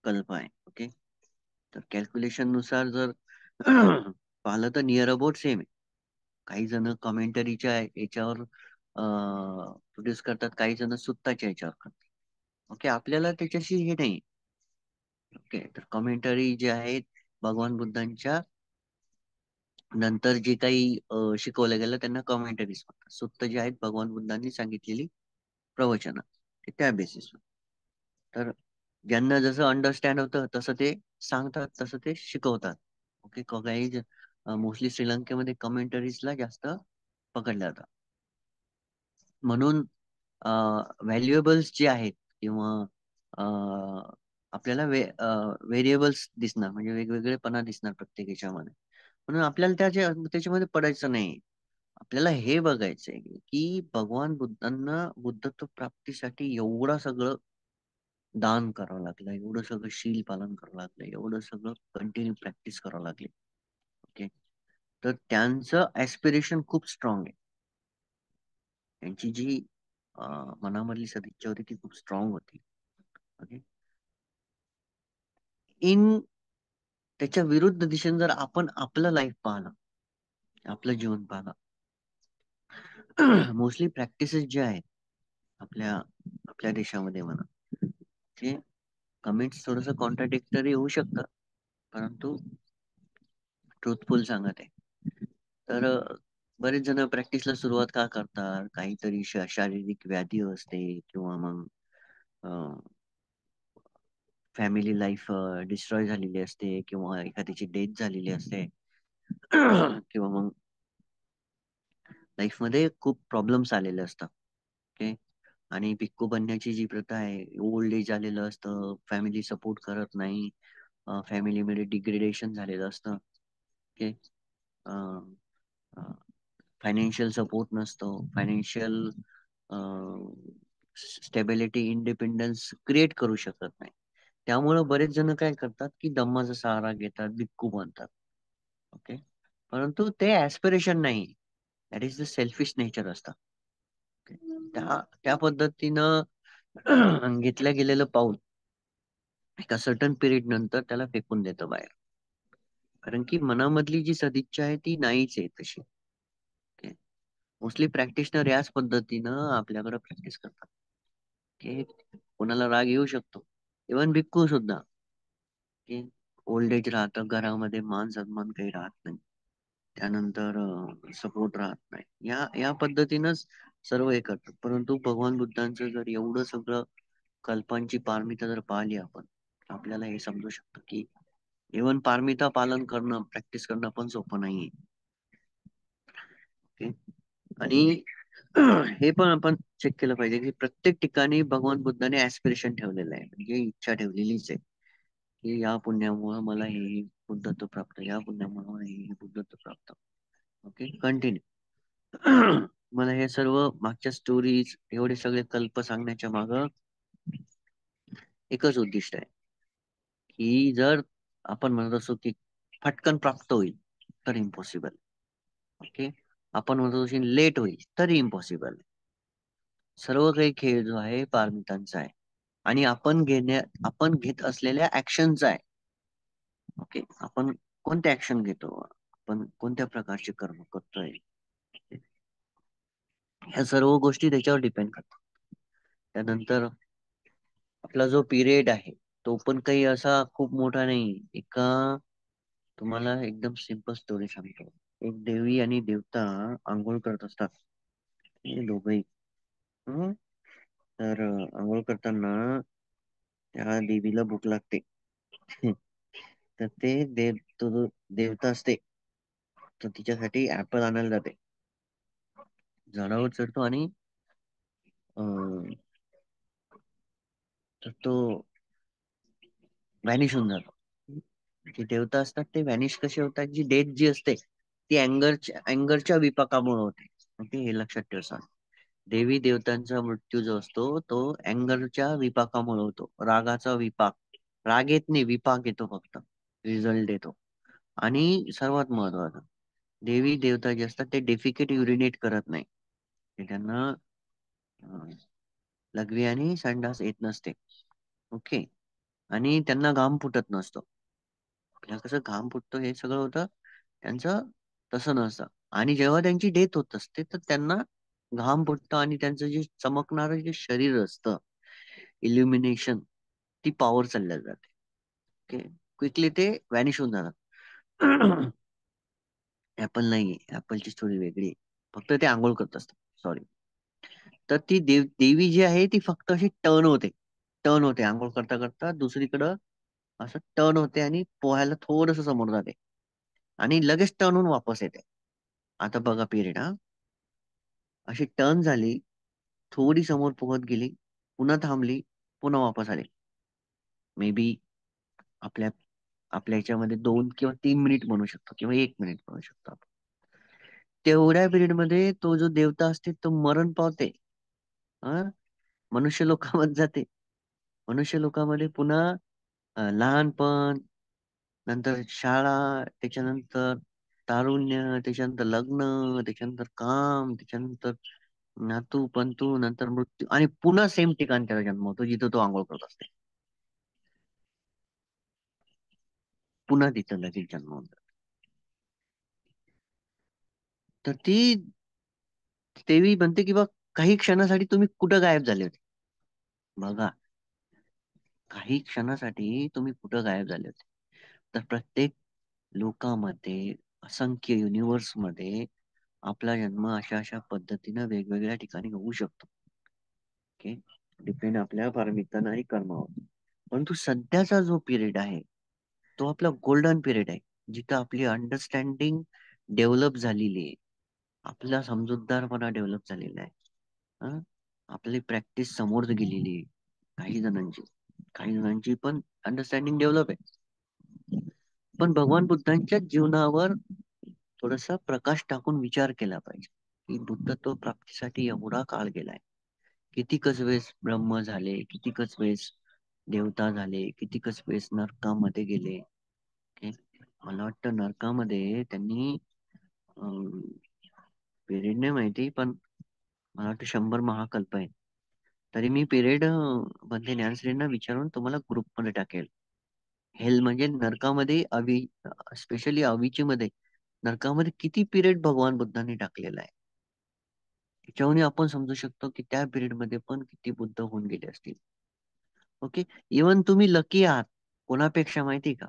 कल्प आहे. ओके. तर कॅल्क्युलेशन नुसार जर पाहिलं तर नियर अबाउट सेम आहे. काही जण कमेंटरीच्या याच्यावर प्रोड्यूस करतात, काही जण सुत्ताच्या याच्यावर करतात. ओके. आपल्याला त्याच्याशी हे नाही. ओके. तर कमेंटरी जे आहेत भगवान बुद्धांच्या नंतर जे काही शिकवलं गेलं त्यांना कमेंटरीज म्हणतात. सुत्त जे आहेत भगवान बुद्धांनी सांगितलेली प्रवचनं, ते त्या बेसिसवर. तर ज्यांना जसं अंडरस्टँड होतं तसं ते सांगतात, तसं ते शिकवतात. ओके. काही मोस्टली श्रीलंकेमध्ये कमेंटरीजला जास्त पकडल्या जातात. म्हणून व्हॅल्युएबल्स जे आहेत किंवा अ, आपल्याला व्हेरिएबल्स दिसणार, म्हणजे वेगवेगळेपणा दिसणार प्रत्येक याच्यामध्ये. म्हणून आपल्याला त्याच्यामध्ये पडायचं नाही. आपल्याला हे बघायचंय की भगवान बुद्धांना बुद्धत्व प्राप्तीसाठी एवढं सगळं दान करावं लागलं, एवढं सगळं शील पालन करावं लागलं, एवढं सगळं कंटिन्यू प्रॅक्टिस करावं लागली. ओके. तर त्यांचं ऍस्पिरेशन खूप स्ट्रॉंग आहे. त्यांची जी मनामधली सदिच्छा होती ती खूप स्ट्रॉंग होती. ओके. इन त्याच्या विरुद्ध दिशेने जर आपण आपलं लाईफ पाहिलं, आपलं जीवन पाहिलं, मोस्टली प्रॅक्टिसेस जे आहेत आपल्या आपल्या देशामध्ये म्हणा, ते कमेंट्स थोडस कॉन्ट्राडिक्टरी होऊ शकतं, परंतु ट्रुथफुल सांगत आहे. तर बरेच जण प्रॅक्टिसला सुरुवात का करतात, काहीतरी शारीरिक व्याधी असते किंवा मग फॅमिली लाईफ डिस्ट्रॉय झालेली असते किंवा एखाद्याची डेथ झालेली असते किंवा मग लाईफ मध्ये खूप प्रॉब्लेम्स आलेले असतात. ओके. आणि भिक्खू बनण्याची जी प्रथा आहे, ओल्ड एज आलेलं असतं, फॅमिली सपोर्ट करत नाही, फॅमिलीमध्ये डिग्रेडेशन झालेलं असतं. ओके. फायनान्शियल सपोर्ट नसतो, फायनान्शियल स्टेबिलिटी इंडिपेंडन्स क्रिएट करू शकत नाही. त्यामुळे बरेच जण काय करतात की दम्माचा सहारा घेतात, भिक्खू बनतात. ओके. परंतु ते ऍस्पिरेशन नाही, that is the selfish nature असतं. Okay? त्या पद्धतीनं घेतलं गेलेलं पाऊल एका सर्टन पिरियड नंतर त्याला फेकून देतं बाहेर. कारण की मनामधली जी सदिच्छा आहे ती नाहीच आहे तशी. मोस्टली प्रॅक्टिशनर याच पद्धतीनं आपल्याकडे प्रॅक्टिस करतात. की कोणाला राग येऊ शकतो, इव्हन भिक्खू सुद्धा, की ओल्ड एज राहतं, घरामध्ये मान सन्मान काही राहत नाही, त्यानंतर सपोर्ट राहत नाही, या पद्धतीनंच सर्व हे करतात. परंतु भगवान बुद्धांचं जर एवढं सगळं कल्पांची पारमिता जर पाहिली आपण, आपल्याला हे समजू शकतं की इव्हन पारमिता पालन करणं, प्रॅक्टिस करणं पण सोपं नाहीये. ओके. आणि हे पण आपण चेक केलं पाहिजे की प्रत्येक ठिकाणी भगवान बुद्धाने ऍस्पिरेशन ठेवलेलं आहे, म्हणजे इच्छा ठेवलेलीच आहे की या पुण्यामुळे मला हे बुद्धत्व प्राप्त, या पुण्यामुळे मला हे बुद्धत्व प्राप्त. Okay, continue. मला हे सर्व मागच्या स्टोरीज एवढे सगळे कल्प सांगण्याच्या माग एकच उद्दिष्ट आहे की जर आपण म्हणत असो की फटकन प्राप्त होईल तर इम्पॉसिबल. ओके, आपण म्हणतो तशी लेट होईल तरी इम्पॉसिबल. सर्व काही खेळ जो आहे पारमितांचा आहे आणि आपण घेत असलेल्या ऍक्शनचा आहे. ओके, आपण कोणत्या ऍक्शन घेतो, आपण कोणत्या प्रकारचे कर्म करतोय, ह्या सर्व गोष्टी त्याच्यावर डिपेंड करतात. त्यानंतर आपला जो पिरियड आहे तो पण काही असा खूप मोठा नाही. तुम्हाला एकदम सिंपल स्टोरी सांगतो. एक देवी आणि देवता आंघोळ करत असतात, हे दोघही. हं? तर आंघोळ करताना त्या देवीला भूक लागते. तर तो जो देवता असते तो तिच्यासाठी ऍपल आणायला जाते, झाडावर चढतो आणि अं, तर तो व्हॅनिश होऊन जातो. जे देवता असतात ते व्हॅनिश कसे होतात, जी डेथ जी असते ती अँगरच्या विपाकामुळे होते. ओके, हे लक्षात ठेवा. देवी देवतांचा मृत्यू जो असतो तो अँगरच्या विपाकामुळे होतो, रागाचा विपाक. राग येत नाही, विपाक येतो, फक्त रिझल्ट येतो. आणि सर्वात महत्वाचं, देवी देवता जे असतात ते डेफिकेट युरिनेट करत नाही. ते त्यांना अं, लघवी आणि संडास येत नसते. ओके, आणि त्यांना घाम फुटत नसतो. आपल्याला कसं घाम फुटतो हे सगळं होतं, त्यांचं तसं नसतं. आणि जेव्हा त्यांची डेथ होत असते तर त्यांना घाम फुटतं आणि त्यांचं जे चमकणारं जे शरीर असतं, इल्युमिनेशन, ती पॉवर चालल्या जाते. ओके, क्विकली ते व्हॅनिश होऊन जातात. ऍपल नाही, ऍपलची स्टोरी वेगळी आहे. फक्त ते आंघोळ करत असतात, सॉरी. तर ती देवी जी आहे ती फक्त अशी टर्न होते आंघोळ करता करता दुसरीकडं, असं टर्न होते आणि पोहायला थोडस समोर जाते आणि लगेच टर्न होऊन वापस येते. आता बघा पिरियड, हा अशी टर्न झाली, थोडी समोर पोहत गेली, पुन्हा थांबली, पुन्हा वापस आली. मे बी आपल्या आपल्या ह्याच्यामध्ये 2 किंवा 3 मिनिट म्हणू शकतो किंवा 1 मिनिट म्हणू शकतो आपण. तेवढ्या पिरियड मध्ये तो जो देवता असते तो मरण पावते. हा, मनुष्य लोकांमध्ये जाते. मनुष्य लोकांमध्ये पुन्हा लहानपण, नंतर शाळा, त्याच्यानंतर तारुण्य, त्याच्यानंतर लग्न, त्याच्यानंतर काम, त्याच्यानंतर नातू पंतू, नंतर मृत्यू, आणि पुन्हा सेम ठिकाण त्याला जन्म होतो जिथं तो आंघोळ करत असते. पुन्हा तिथं लगेच जन्म होतो. तर ती देवी म्हणते की बा, काही क्षणासाठी तुम्ही कुठं गायब झाले होते. बघा, काही क्षणासाठी तुम्ही कुठं गायब झाले होते. तर प्रत्येक लोकामध्ये, असंख्य युनिव्हर्स मध्ये आपला जन्म अशा अशा पद्धतीनं वेगवेगळ्या ठिकाणी होऊ शकतो. ओके, डिपेंड आपल्या पारमितान आणि कर्मावर. परंतु सध्याचा जो पिरियड आहे तो आपला गोल्डन पिरियड आहे, जिथं आपली अंडरस्टँडिंग डेव्हलप झालेली आहे, आपला समजूतदारपणा डेव्हलप झालेला आहे. हं? आपली प्रॅक्टिस समोर गेलेली आहे. काही जणांची पण अंडरस्टँडिंग डेव्हलप आहे. पण भगवान बुद्धांच्या जीवनावर थोडासा प्रकाश टाकून विचार केला पाहिजे की बुद्धत्व प्राप्तीसाठी एवढा काळ गेलाय. कितीकच वेळेस ब्रह्म झाले, कितीकच वेळेस देवता झाले, कितीकच वेळेस नरकामध्ये गेले. ओके? मला वाटतं नरकामध्ये त्यांनी पिरियड नाही माहिती, पण मला वाटतं 100 महाकल्प आहे. तरी मी पिरियड मध्ये ज्ञानश्रेंना विचारून तुम्हाला ग्रुपमध्ये टाकेल. हेल म्हणजे नरकामध्ये, स्पेशली अविची मध्ये नरकामध्ये किती पिरियड भगवान बुद्धांनी टाकलेला आहे. त्याच्यावरून आपण समजू शकतो की त्या पिरियड मध्ये पण किती बुद्ध होऊन गेले असतील. ओके, इवन तुम्ही लकी आहात कोणापेक्षा माहिती का?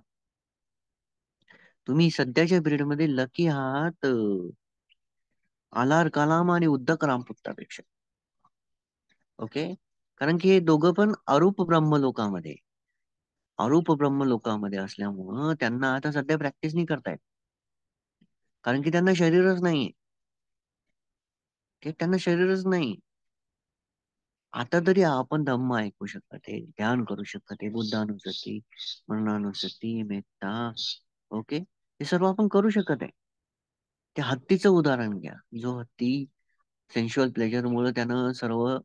तुम्ही सध्याच्या पिरियड मध्ये लकी आहात आलार कलाम आणि उद्धक रामपुत्तापेक्षा. ओके, कारण की हे दोघं पण अरूप ब्रह्म लोकामध्ये असल्यामुळं त्यांना आता सध्या प्रॅक्टिस नाही करतायत, कारण की त्यांना शरीरच नाहीये. की त्यांना शरीरच नाही. आता तरी आपण धम्म ऐकू शकत आहे, ध्यान करू शकत आहे, बुद्धानुसती, मरणानुसती, मेत्ता. ओके, हे सर्व आपण करू शकत आहे. त्या हत्तीचं उदाहरण घ्या. जो हत्ती सेन्शुअल प्लेजर मुळे त्यानं सर्व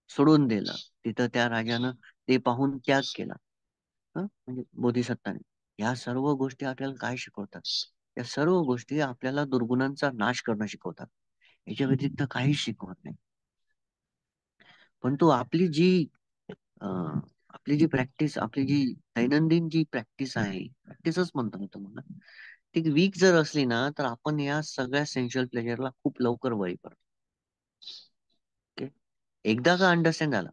सोडून दिलं. तिथं त्या राजानं ते पाहून त्याग केला. म्हणजे बोधिसत्वाने. या सर्व गोष्टी आपल्याला काय शिकवतात? या सर्व गोष्टी आपल्याला दुर्गुणांचा नाश करणं शिकवतात. याच्या व्यतिरिक्त काहीच शिकवत नाही. परंतु अं, आपली जी प्रॅक्टिस, आपली जी दैनंदिन जी प्रॅक्टिस आहे, प्रॅक्टिसच म्हणतो मी तुम्हाला, ती वीक जर असली ना, तर आपण या सगळ्या सेन्शुअल प्लेजरला खूप लवकर बळी पडतो. ओके, एकदा का अंडरस्टँड झाला,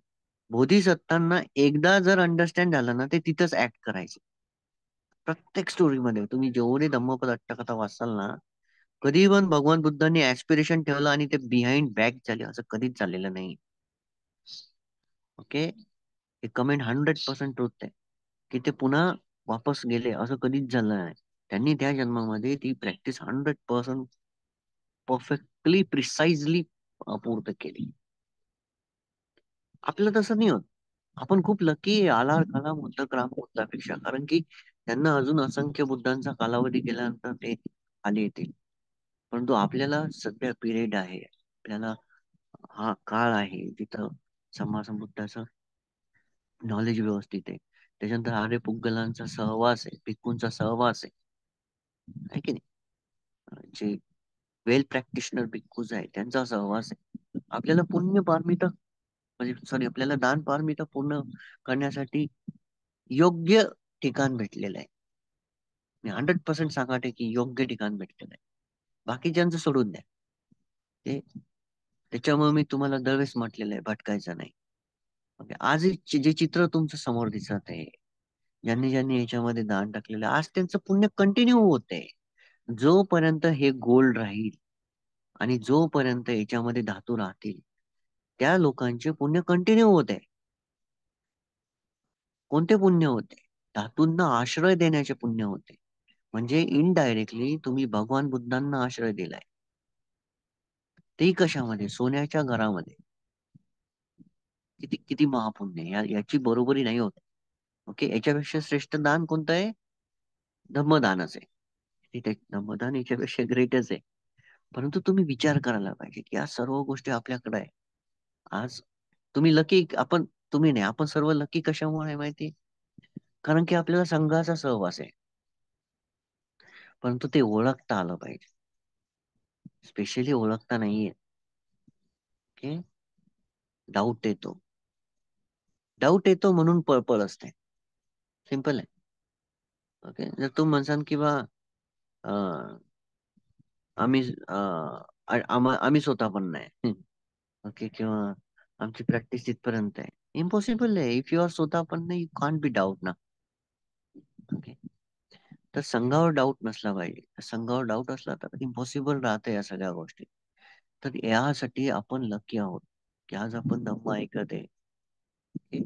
बोधिसत्वांना एकदा जर अंडरस्टँड झालं ना, ते तिथंच ऍक्ट करायचे. प्रत्येक स्टोरीमध्ये तुम्ही जेवढे धम्मपद अट्टकथा वाचाल ना, कधी पण भगवान बुद्धांनी ऍस्पिरेशन ठेवलं आणि ते बिहाइंड बॅक झाले असं कधीच झालेलं नाही. ओके, हे कमेंट 100% ट्रूथ आहे की ते पुन्हा वापस गेले असं कधीच झालं नाही. त्यांनी त्या जन्मामध्ये ती प्रॅक्टिस 100% परफेक्टली प्रिसाइजली पूर्ण केली. आपलं तसं नाही होत. आपण खूप लकी आला काला मुद्दक राम बुद्धापेक्षा, कारण की त्यांना अजून असंख्य बुद्धांचा कालावधी गेल्यानंतर ते खाली येतील. परंतु आपल्याला सध्या पिरियड आहे, आपल्याला हा काळ आहे जिथं सम्मा संबुद्धाचं नॉलेज व्यवस्थित आहे. त्याच्यानंतर आर्य पुद्गलांचा सहवास आहे, भिक्खूंचा सहवास आहे की नाही? जे वेल प्रॅक्टिशनर भिक्खूज आहे त्यांचा सहवास आहे. आपल्याला पुण्य पारमिता, म्हणजे सॉरी, आपल्याला दान पारमिता पूर्ण करण्यासाठी योग्य ठिकाण भेटलेलं आहे. मी 100% सांगते की योग्य ठिकाण भेटलेलं आहे. बाकीच्यांचं सोडून द्या. ते त्याच्यामुळे मी तुम्हाला दरवेळेस म्हटलेलं आहे, भटकायचं नाही. ओके, आज जे चित्र तुमच्या समोर दिसत आहे, ज्यांनी ज्यांनी याच्यामध्ये दान टाकलेलं आहे, आज त्यांचं पुण्य कंटिन्यू होते. जोपर्यंत हे गोल्ड राहील आणि जोपर्यंत याच्यामध्ये धातू राहतील, त्या लोकांचे पुण्य कंटिन्यू होते. कोणते पुण्य होते? धातूंना आश्रय देण्याचे पुण्य होते. म्हणजे इनडायरेक्टली तुम्ही भगवान बुद्धांना आश्रय दिलाय. ते कशामध्ये? सोन्याच्या घरामध्ये. किती किती महापुण्य याची बरोबरी नाही होत. ओके, याच्यापेक्षा श्रेष्ठ दान कोणतं आहे? धम्मदानच आहे. ठीक आहे, धम्मदान याच्यापेक्षा ग्रेटच आहे. परंतु तुम्ही विचार करायला पाहिजे की या सर्व गोष्टी आपल्याकडे आहे. आज तुम्ही लकी, तुम्ही नाही, आपण सर्व लकी कशामुळे आहे माहिती? कारण की आपल्याला संघाचा सहवास आहे. परंतु ते ओळखता आलं पाहिजे. स्पेशली ओळखता नाहीये. ओके, डाऊट येतो. डाऊट येतो म्हणून पळपळ असते. सिंपल आहे. ओके, जर तुम्ही म्हणसान की बा अं, आम्ही आम्ही स्वतः पण नाही. ओके, किंवा आमची प्रॅक्टिस तिथपर्यंत आहे. इम्पॉसिबल आहे. इफ यू आर स्वतः पण नाही, यू कांट बी डाऊट ना. ओके, तर संघावर डाऊट नसला पाहिजे. संघावर डाऊट असला तर इम्पॉसिबल राहतं या सगळ्या गोष्टी. तर यासाठी आपण लकी आहोत की आज आपण धम्म ऐकत आहे. ओके?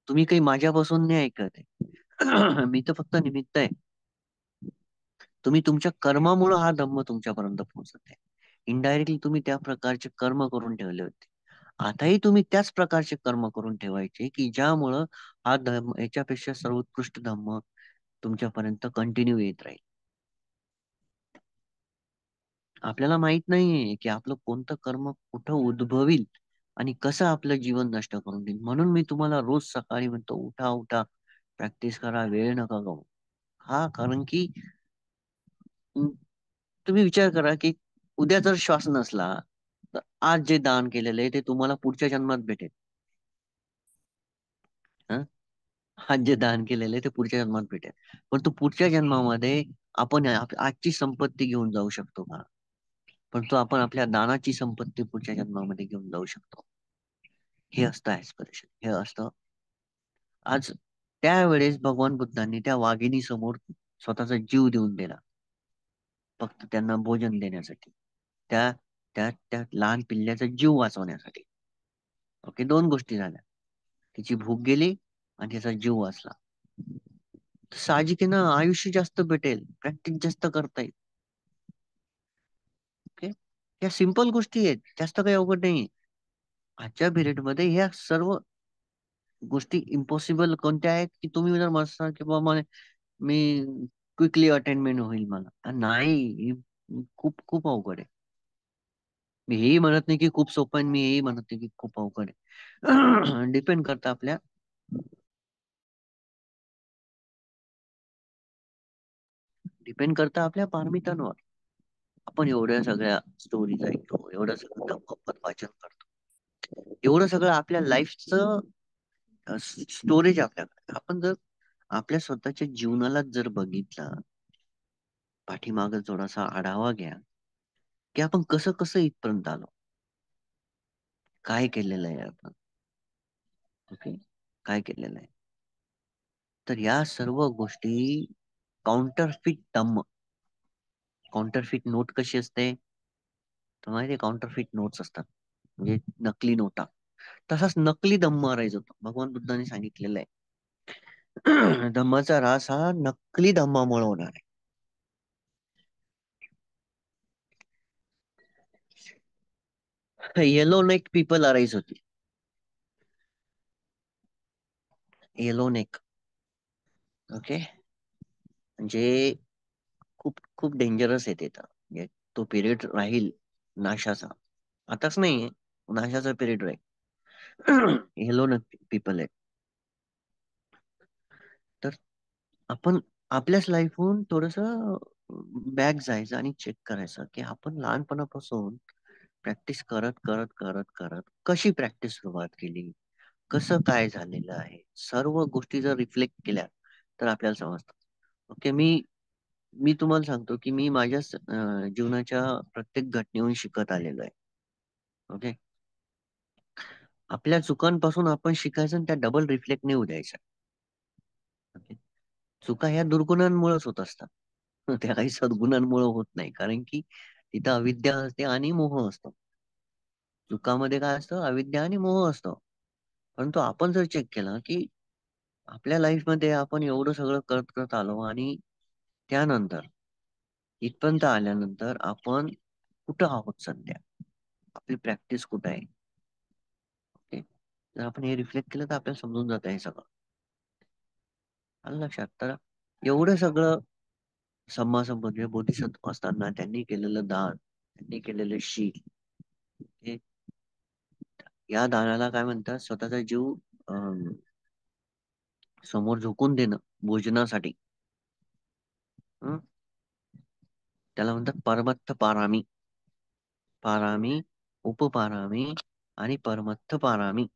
तुम्ही काही माझ्यापासून नाही ऐकत आहे. मी तर फक्त निमित्त आहे. तुम्ही तुमच्या कर्मामुळे हा धम्म तुमच्यापर्यंत पोहोचत आहे. इनडायरेक्टली तुम्ही त्या प्रकारचे कर्म करून ठेवले होते. आताही तुम्ही त्याच प्रकारचे कर्म करून ठेवायचे की ज्यामुळं हा धर्म याच्यापेक्षा सर्वोत्कृष्ट धम्म तुमच्यापर्यंत कंटिन्यू येत राहील. आपल्याला माहित नाहीये की आपलं कोणतं कर्म कुठं उद्भवील आणि कसं आपलं जीवन नष्ट करून देईल. म्हणून मी तुम्हाला रोज सकाळी म्हणतो, उठा उठा, प्रॅक्टिस करा, वेळ नका गमवू. हा, कारण की तुम- तुम्ही विचार करा की उद्या जर श्वास नसला तर आज जे दान केलेलं आहे ते तुम्हाला पुढच्या जन्मात भेटेल. हं? आज जे दान केलेलं आहे ते पुढच्या जन्मात भेटेल. पण तो पुढच्या जन्मामध्ये आपण आजची संपत्ती घेऊन जाऊ शकतो का? पण तो आपण आपल्या दानाची संपत्ती पुढच्या जन्मामध्ये घेऊन जाऊ शकतो. हे असतं ऍस्पिरेशन. हे असतं. आज त्यावेळेस भगवान बुद्धांनी त्या वाघिणी समोर स्वतःचा जीव देऊन दिला, फक्त त्यांना भोजन देण्यासाठी. त्या त्या त्या लहान पिल्ल्याचा जीव वाचवण्यासाठी. ओके, दोन गोष्टी झाल्या. तिची भूक गेली आणि त्याचा जीव वाचला. साहजिक आहे ना, आयुष्य जास्त भेटेल, प्रॅक्टिस जास्त करता येईल. ओके, या सिंपल गोष्टी आहेत, जास्त काही अवघड नाही. आजच्या पिरियड मध्ये ह्या सर्व गोष्टी इम्पॉसिबल कोणत्या आहेत, की तुम्ही जर म्हणता की बाबा मी क्विकली अटेंडमेंट होईल मला, नाही, खूप खूप अवघड आहे. मी हेही म्हणत नाही की खूप सोपं आहे, मी हेही म्हणत नाही की खूप अवघड आहे. डिपेंड करतं आपल्या डिपेंड करतं आपल्या पारमितांवर. आपण एवढ्या सगळ्या स्टोरीज ऐकतो, एवढं सगळं धम्मपद वाचन करतो, एवढं सगळं आपल्या लाईफचं स्टोरेज आपल्याकडे. आपण जर आपल्या स्वतःच्या जीवनाला जर बघितलं, पाठीमागं थोडासा आढावा घ्या, की आपण कसं कसं इथपर्यंत आलो, काय केलेलं आहे आपण. ओके, काय केलेलं आहे. तर या सर्व गोष्टी काउंटरफिट धम्म. काउंटरफिट नोट कशी असते तर माहिती, काउंटरफिट नोट्स असतात, म्हणजे नकली नोटा. तसाच नकली धम्म आणायचा होता, भगवान बुद्धांनी सांगितलेलं आहे. धम्माचा ऱ्हास हा नकली धम्मामुळे होणार आहे. येलो नेक पीपल अराईज होती. Yellow neck. ओके. म्हणजे खूप खूप डेंजरस आहे ते तर. म्हणजे तो पिरियड राहील नाशाचा. आताच नाहीये, नाशाचा पिरियड राहील. येलो नेक पीपल आहे. तर आपण आपल्याच लाईफहून थोडस बॅक जायचं आणि चेक करायचं, की आपण लहानपणापासून प्रॅक्टिस करत करत करत करत कशी प्रॅक्टिस सुरुवात केली, कसं काय झालेलं आहे, सर्व गोष्टी जर रिफ्लेक्ट केल्या तर आपल्याला समजतं. ओके. मी तुम्हाला सांगतो की मी माझ्या जीवनाच्या प्रत्येक घटनेहून शिकत आलेलो आहे. ओके. आपल्या चुकांपासून आपण शिकायचं आणि त्या डबल रिफ्लेक्ट नाही होऊ द्यायच्या. ओके. चुका ह्या दुर्गुणांमुळेच होत असतात. त्या काही सद्गुणांमुळे होत नाही, कारण की तिथं अविद्या असते आणि मोह असतो. चुकामध्ये काय असतं, अविद्या आणि मोह असतो. परंतु आपण जर चेक केलं की आपल्या लाईफ मध्ये आपण एवढं सगळं करत करत आलो, आणि त्यानंतर इथपर्यंत आल्यानंतर आपण कुठं आहोत सध्या, आपली प्रॅक्टिस कुठं आहे. ओके. जर आपण हे रिफ्लेक्ट केलं तर आपल्याला समजून जात हे सगळं. आलं लक्षात. तर एवढं सगळं सम्मा संबंधी बोधिसत्व असताना त्यांनी केलेलं दान, त्यांनी केलेलं शील, हे या दानाला काय म्हणतात, स्वतःचा जीव अं, समोर झोकून देणं भोजनासाठी. हं? त्याला म्हणतात परमत्थ पारामी. पारामी, उपपारामी आणि परमत्थ पारामी.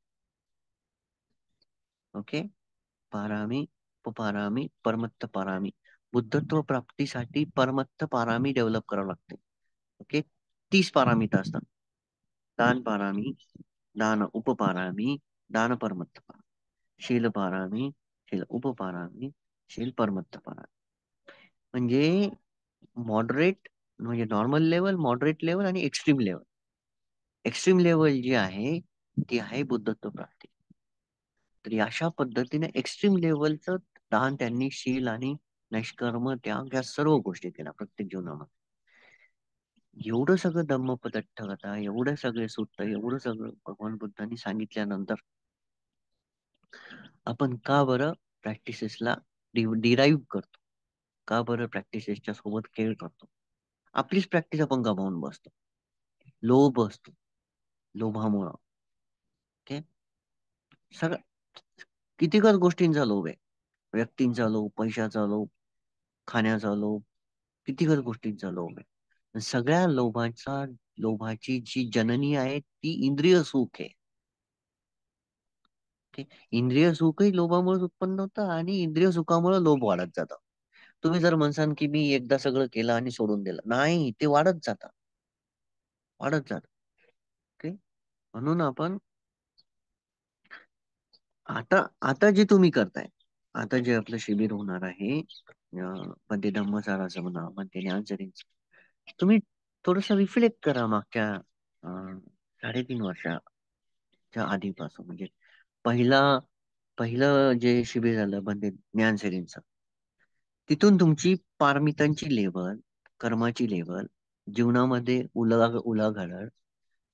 ओके. पारामी, उपपारामी, परमत्थ पारामी. बुद्धत्व प्राप्तीसाठी परमत्थ पारामी डेव्हलप करावं लागते. ओके. 30 पारामिता असतात. दान पारामी, दान उपपारामी, दान परमत्थ पारामी, शील पारामी, शील उपपारामी, शील परमत्थ पारामी. म्हणजे मॉडरेट, म्हणजे नॉर्मल लेवल, मॉडरेट लेवल आणि एक्स्ट्रीम लेवल. एक्स्ट्रीम लेवल जी आहे ती आहे बुद्धत्व प्राप्ती. तर अशा पद्धतीने एक्स्ट्रीम लेवलचं दान त्यांनी, शील आणि नैष्कर्म त्याग या सर्व गोष्टी केल्या प्रत्येक जीवनामध्ये. एवढं सगळं धम्मपदट्टकथा, एवढं सगळे सूत्र, एवढं सगळं भगवान बुद्धांनी सांगितल्यानंतर आपण का बरं प्रॅक्टिसेसला डिराईव्ह करतो, का बरं प्रॅक्टिसेसच्या सोबत खेळ करतो, आपलीच प्रॅक्टिस आपण गमावून बसतो, लोभ असतो, लोभामुळं. ओके. सगळं कितीकच गोष्टींचा लोभ आहे, व्यक्तींचा लोभ, पैशाचा लोभ, खाण्याचा लोभ, कितीकच गोष्टींचा लोभ आहे. सगळ्या लोभाची जी जननी आहे ती इंद्रिय सुख आहे. ओके. इंद्रिय सुखही लोभामुळे उत्पन्न होतं, आणि इंद्रिय सुखामुळे लोभ वाढत जातं. तुम्ही जर म्हणसान की मी एकदा सगळं केलं आणि सोडून दिलं, नाही, ते वाढत जातं, वाढत जात. ओके. म्हणून आपण आता आता जे तुम्ही करताय, आता जे आपलं शिबिर होणार आहे, मध्ये धम्मचाराचं म्हणा, मध्ये ज्ञानचरीचं, तुम्ही थोडस रिफ्लेक्ट करा मागच्या 3.5 वर्षाच्या आधीपासून. म्हणजे पहिला पहिलं जे शिबिर झालं मध्ये ज्ञानशरींचं, तिथून तुमची पारमितांची लेवल, कर्माची लेवल जीवनामध्ये उलाढाल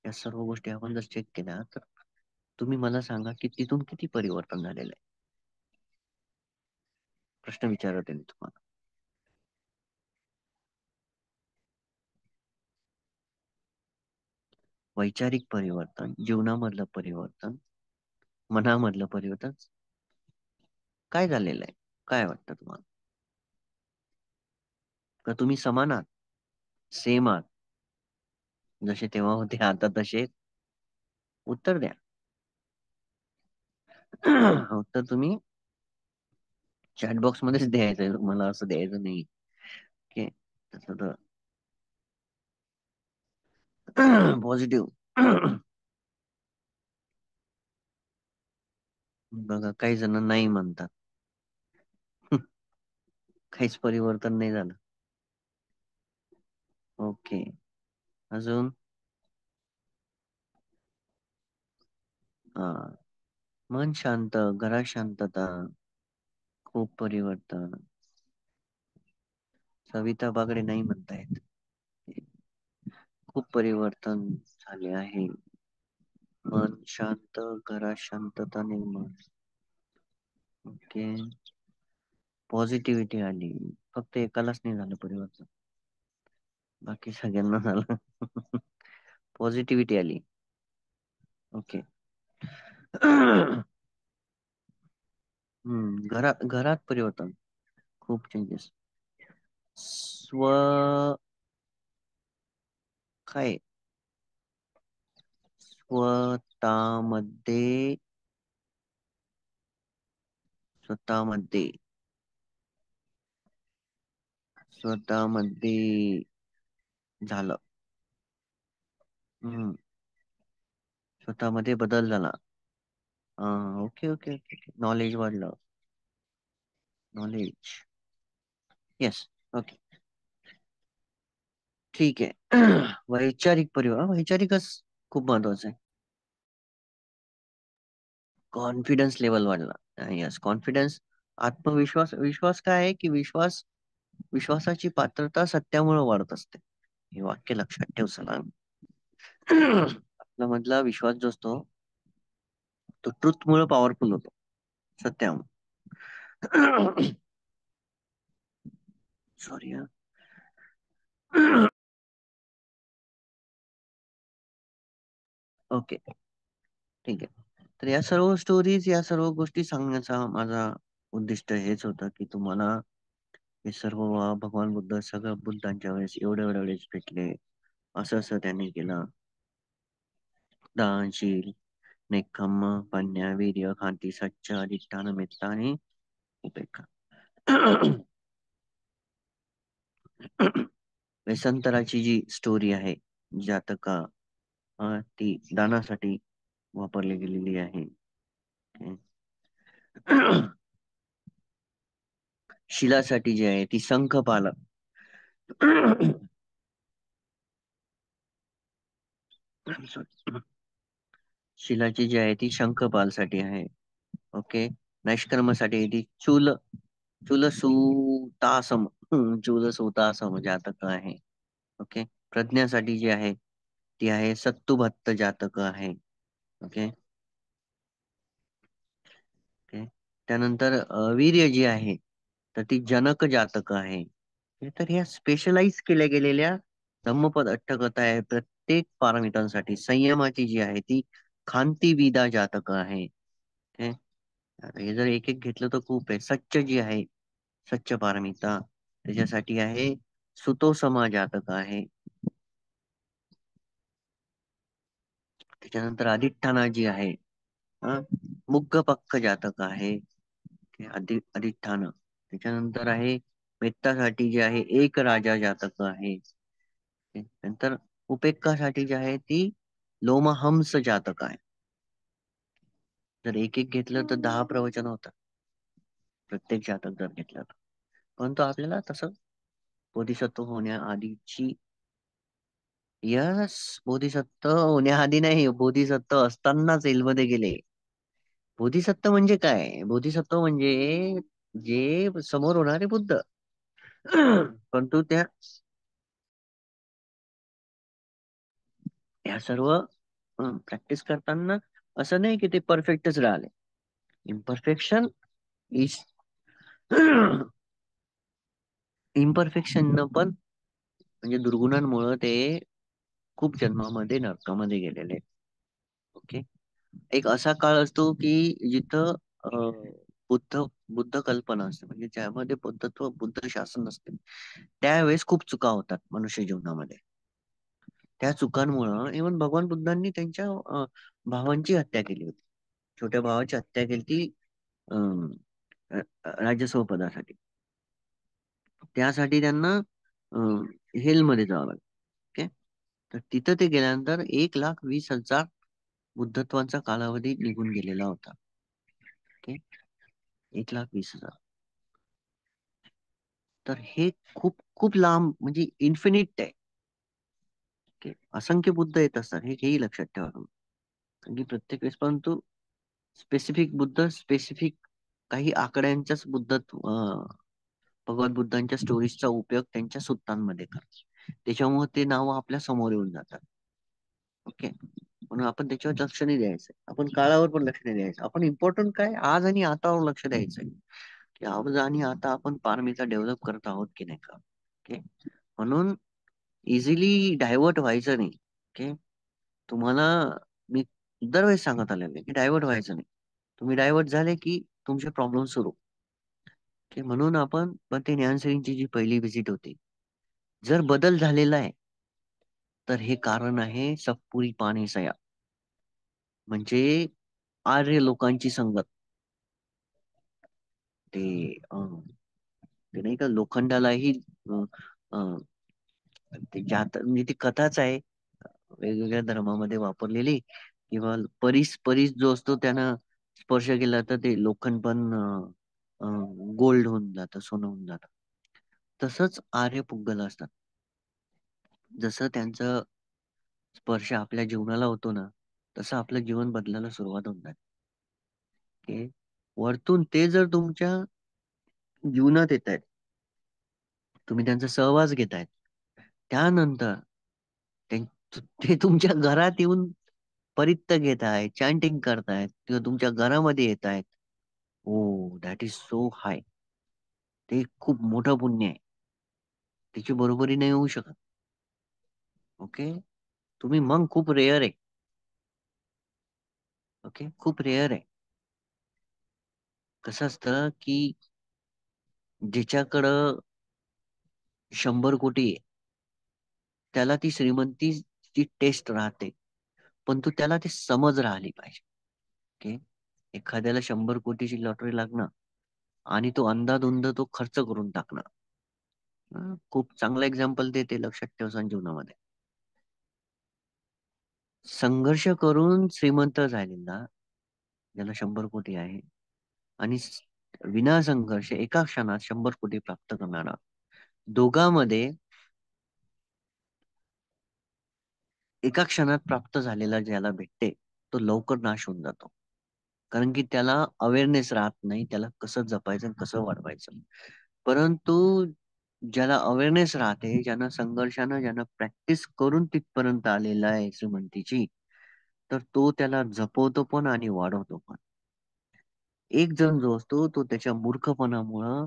या सर्व गोष्टी आपण जर चेक केल्या तर तुम्ही मला सांगा की तिथून किती परिवर्तन झालेलं आहे. प्रश्न विचारत आहे मी तुम्हाला. वैचारिक परिवर्तन, जीवनामधलं परिवर्तन, मनामधलं परिवर्तन काय झालेलं आहे? काय वाटतं तुम्हाला? का तुम्ही समान आहात, सेम आहात, जसे तेव्हा होते आता तसे? उत्तर द्या. उत्तर तुम्ही चॅट बॉक्स मध्येच द्यायचंय, मला असं द्यायचं नाही. ओके. तसं तर पॉझिटिव्ह. बघा काही जण नाही म्हणतात. काहीच परिवर्तन नाही झालं. ओके. अजून? हा. मन शांत, घरात शांतता, खूप परिवर्तन. सविता बागडे नाही म्हणतायत. खूप परिवर्तन झाले आहे. मन शांत, घरात शांतता निर्माण. ओके. पॉझिटिव्हिटी आली. फक्त एकालाच नाही झालं परिवर्तन, बाकी सगळ्यांना झालं. पॉझिटिव्हिटी आली. ओके. घरात घरात परिवर्तन, खूप चेंजेस. स्व काय स्वतःमध्ये स्वतःमध्ये स्वतःमध्ये झालं. हम्म. स्वतःमध्ये बदल झाला. Okay okay okay. नॉलेज वाढलं. नॉलेज. येस. ओके. ठीक आहे. वैचारिक परिवर्तन, वैचारिकच खूप महत्वाचं आहे. कॉन्फिडन्स लेवल वाढला. Yes, confidence. आत्मविश्वास. विश्वास काय आहे की विश्वासाची पात्रता सत्यामुळे वाढत असते. हे वाक्य लक्षात ठेव सलाम. आपला मधला विश्वास जो असतो तो ट्रुथ मुळे पॉवरफुल होतो, सत्यामुळे. सॉरी. ओके. ठीक आहे. तर या सर्व स्टोरीज, या सर्व गोष्टी सांगण्याचा माझा उद्दिष्ट हेच होतं की तुम्हाला हे सर्व भगवान बुद्ध सगळं बुद्धांच्या वेळेस एवढ्या एवढ्या वेळेस भेटले, असं असं त्यांनी केलं. दानशील, नेकम्म, पण्या, वीर्य, खांती, सच्च, अधिष्ठान, मेत्ता आणि उपेक्षा. वेसंतराची जी स्टोरी आहे, जातका, ती दानासाठी वापरली गेलेली आहे. Okay. शिलासाठी जी आहे ती शंखपाल. शिलाची जी आहे ती शंखपाल साठी आहे. ओके. नैष्कर्मासाठी आहे ती चूलसूतासम. चूलसूतासम जातक आहे. ओके. प्रज्ञासाठी जी आहे ती आहे सत्तुभत्त जातक आहे. ओके. ओके. त्यानंतर वीर्य जी आहे तर ती जनक जातक आहे. तर ह्या स्पेशलाइज केल्या गेलेल्या धम्मपद अठ्ठकथा आहे प्रत्येक पारमितांसाठी. संयमाची जी आहे ती खांती विदा जातक आहे. ओके. आता हे जर एक एक घेतलं तर खूप आहे. सच्च जी आहे, सच्च पारमिता, त्याच्यासाठी आहे सुतोसमा जातक आहे. त्याच्यानंतर अधिष्ठाना जी आहे, हा, मुग्ध पक्क जातक आहे. ते अधिष्ठान. त्याच्यानंतर आहे मेत्तासाठी जे आहे एक राजा जातक आहे. नंतर उपेक्षासाठी जी आहे ती लोमहंस जातक आहे. जर एक एक घेतलं तर 10 प्रवचन होतात, प्रत्येक जातक जर घेतलं तर. परंतु आपल्याला तसं बोधिसत्व होण्याआधीची. यस. बोधिसत्व होण्याआधी नाही, बोधिसत्व असतानाच जेलमध्ये गेले. बोधिसत्व म्हणजे काय? बोधिसत्व म्हणजे जे समोर होणारे बुद्ध. परंतु त्या ह्या सर्व प्रॅक्टिस करताना असं नाही की ते परफेक्टच राहिले. इम्परफेक्शन इज इम्परफेक्शन न पण म्हणजे दुर्गुणांमुळे ते खूप जन्मामध्ये नरकामध्ये गेलेले. ओके. एक असा काळ असतो की जिथं बुद्ध बुद्ध कल्पना असते, म्हणजे ज्यामध्ये बुद्धत्व बुद्ध शासन असते. त्यावेळेस खूप चुका होतात मनुष्य जीवनामध्ये. त्या चुकांमुळं इव्हन भगवान बुद्धांनी त्यांच्या भावांची हत्या केली होती. छोट्या भावाची हत्या केली ती अं, राज्यसभा पदासाठी. त्यासाठी त्यांना हेलमध्ये जावं लागलं. ओके. तर तिथं ते गेल्यानंतर 1,20,000 बुद्धत्वाचा कालावधी निघून गेलेला होता. ओके. 1,20,000. तर हे खूप खूप लांब म्हणजे इन्फिनिट आहे. ओके. असंख्य बुद्ध येत असतात, हेही लक्षात ठेवा तुम्ही. कारण की प्रत्येक वेळेस, परंतु स्पेसिफिक बुद्ध स्पेसिफिक काही आकड्यांच्याच भगवत बुद्धांच्या स्टोरीजचा उपयोग त्यांच्या सुत्तांमध्ये करतात. त्याच्यामुळे ते नाव आपल्या समोर येऊन जातात. ओके. म्हणून आपण त्याच्यावर लक्ष नाही द्यायचं, आपण काळावर पण लक्ष नाही द्यायचं. आपण इम्पॉर्टंट काय आज आणि आतावर लक्ष द्यायचंय, की आज आणि आता आपण पारमिता डेव्हलप करत आहोत की नाही का. ओके. म्हणून इझिली डायव्हर्ट व्हायचं नाही. ओके. तुम्हाला मी दरवेळेस सांगत आलेलं आहे की डायव्हर्ट व्हायचं नाही. तुम्ही डायव्हर्ट झाले की तुमचे प्रॉब्लेम सुरू. ओके. म्हणून आपण पण ते ज्ञानश्रींची जी पहिली व्हिजिट होती, जर बदल झालेला आहे तर हे कारण आहे सत्पुरी पाणी सया, म्हणजे आर्य लोकांची संगत. ते ते नाही का लोखंडालाही अं, अं, ते म्हणजे ती कथाच आहे वेगवेगळ्या धर्मामध्ये वापरलेली. किंवा परीस परीस जो असतो त्यानं स्पर्श केला तर ते लोखंड पण गोल्ड होऊन जातं, सोनं होऊन जातं. तसंच आर्य पुद्गल असतात. जसं त्यांचा स्पर्श आपल्या जीवनाला होतो ना, तसं आपलं जीवन बदलायला सुरुवात होऊन जाते. ओके. वरतून ते जर तुमच्या जीवनात येत आहेत, तुम्ही त्यांचा सहवास घेतायत, त्यानंतर ते ते तुमच्या घरात येऊन परित्त घेत आहेत, चॅन्टिंग करतायत किंवा तुमच्या घरामध्ये येत आहेत. ओ दॅट इज सो हाय. ते खूप मोठं पुण्य आहे. त्याची बरोबरी नाही होऊ शकत. ओके. तुम्ही मग खूप रेअर आहे. ओके. खूप रेअर आहे. कसं असतं की ज्याच्याकडं 100 कोटी आहे, त्याला ती श्रीमंतीची टेस्ट राहते, पण तू त्याला ती समज राहिली पाहिजे. ओके. एखाद्याला 100 कोटीची लॉटरी लागणार आणि तो अंधाधुंद तो खर्च करून टाकणार. खूप चांगलं एक्झाम्पल देते, लक्षात ठेव जीवनामध्ये. संघर्ष करून श्रीमंत झालेला, ज्याला 100 कोटी आहे, आणि विना संघर्ष एका क्षणात 100 कोटी प्राप्त करणारा, दोघांमध्ये एका क्षणात प्राप्त झालेला ज्याला भेटते तो लवकर नाश होऊन जातो. कारण की त्याला अवेअरनेस राहत नाही, त्याला कसं जपायचं आणि कसं वाढवायचं. परंतु ज्याला अवेअरनेस राहते, ज्यानं संघर्षानं ज्यानं प्रॅक्टिस करून तिथपर्यंत आलेला आहे श्रीमंतीची, तर तो त्याला जपवतो पण आणि वाढवतो पण. एक जण जो असतो तो त्याच्या मूर्खपणामुळं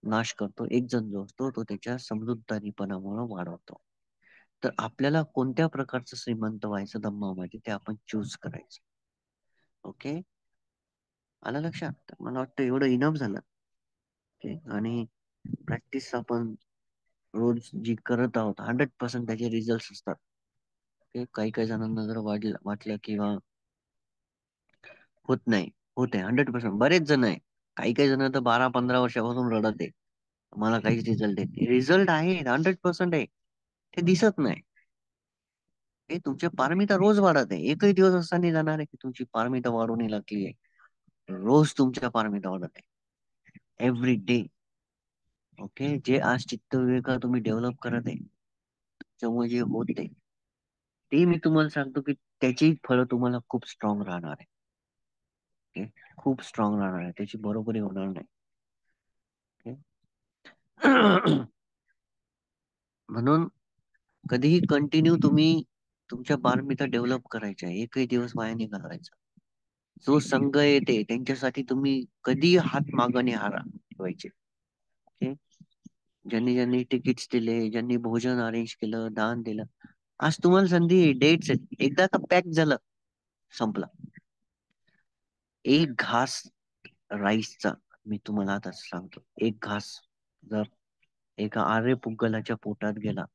नाश करतो, एक जण जो असतो तो त्याच्या समजूतदारीपणामुळं वाढवतो. तर आपल्याला कोणत्या प्रकारचं श्रीमंत व्हायचं धम्मामध्ये ते आपण चूज करायचं. ओके. आलं लक्षात? तर मला वाटतं एवढं इनफ झालं. ओके. आणि प्रॅक्टिस आपण रोज जी करत आहोत 100% त्याचे रिझल्ट असतात. ओके. काही काही जणांना जर वाटलं किंवा होत नाही, होत आहे 100%. बरेच जण आहे, काही काही जण तर 12-15 वर्षापासून रडत आहे, मला काहीच रिझल्ट येत नाही. रिझल्ट आहे, 100% आहे, ते दिसत नाही. हे तुमच्या पारमिता रोज वाढत आहे. एकही दिवस असा नाही जाणार आहे की तुमची पारमिता वाढू नाही लागली आहे. रोज तुमच्या पारमिता वाढत आहे. Every day. ओके. जे आज चित्त विवेक तुम्ही डेव्हलप करत आहे, त्याच्यामुळे जे होत आहे ते मी तुम्हाला सांगतो की त्याची फळं तुम्हाला खूप स्ट्रॉंग राहणार आहे. ओके. खूप स्ट्रॉंग राहणार आहे, त्याची बरोबरी होणार नाही. ओके. म्हणून कधीही कंटिन्यू तुम्ही तुमच्या पारमिता डेव्हलप करायच्या, एकही दिवस वाया नाही घालवायचा. जो संघ येते त्यांच्यासाठी तुम्ही कधी हात मागाने हारा ठेवायचे. ओके. ज्यांनी ज्यांनी तिकीट्स दिले, ज्यांनी भोजन अरेंज केलं, दान दिलं, आज तुम्हाला संधी, डेट्स आहेत, एकदा का पॅक झालं, संपला. एक घास राईसचा, मी तुम्हाला आता सांगतो, एक घास जर एका आर्य पुद्गलाच्या पोटात गेला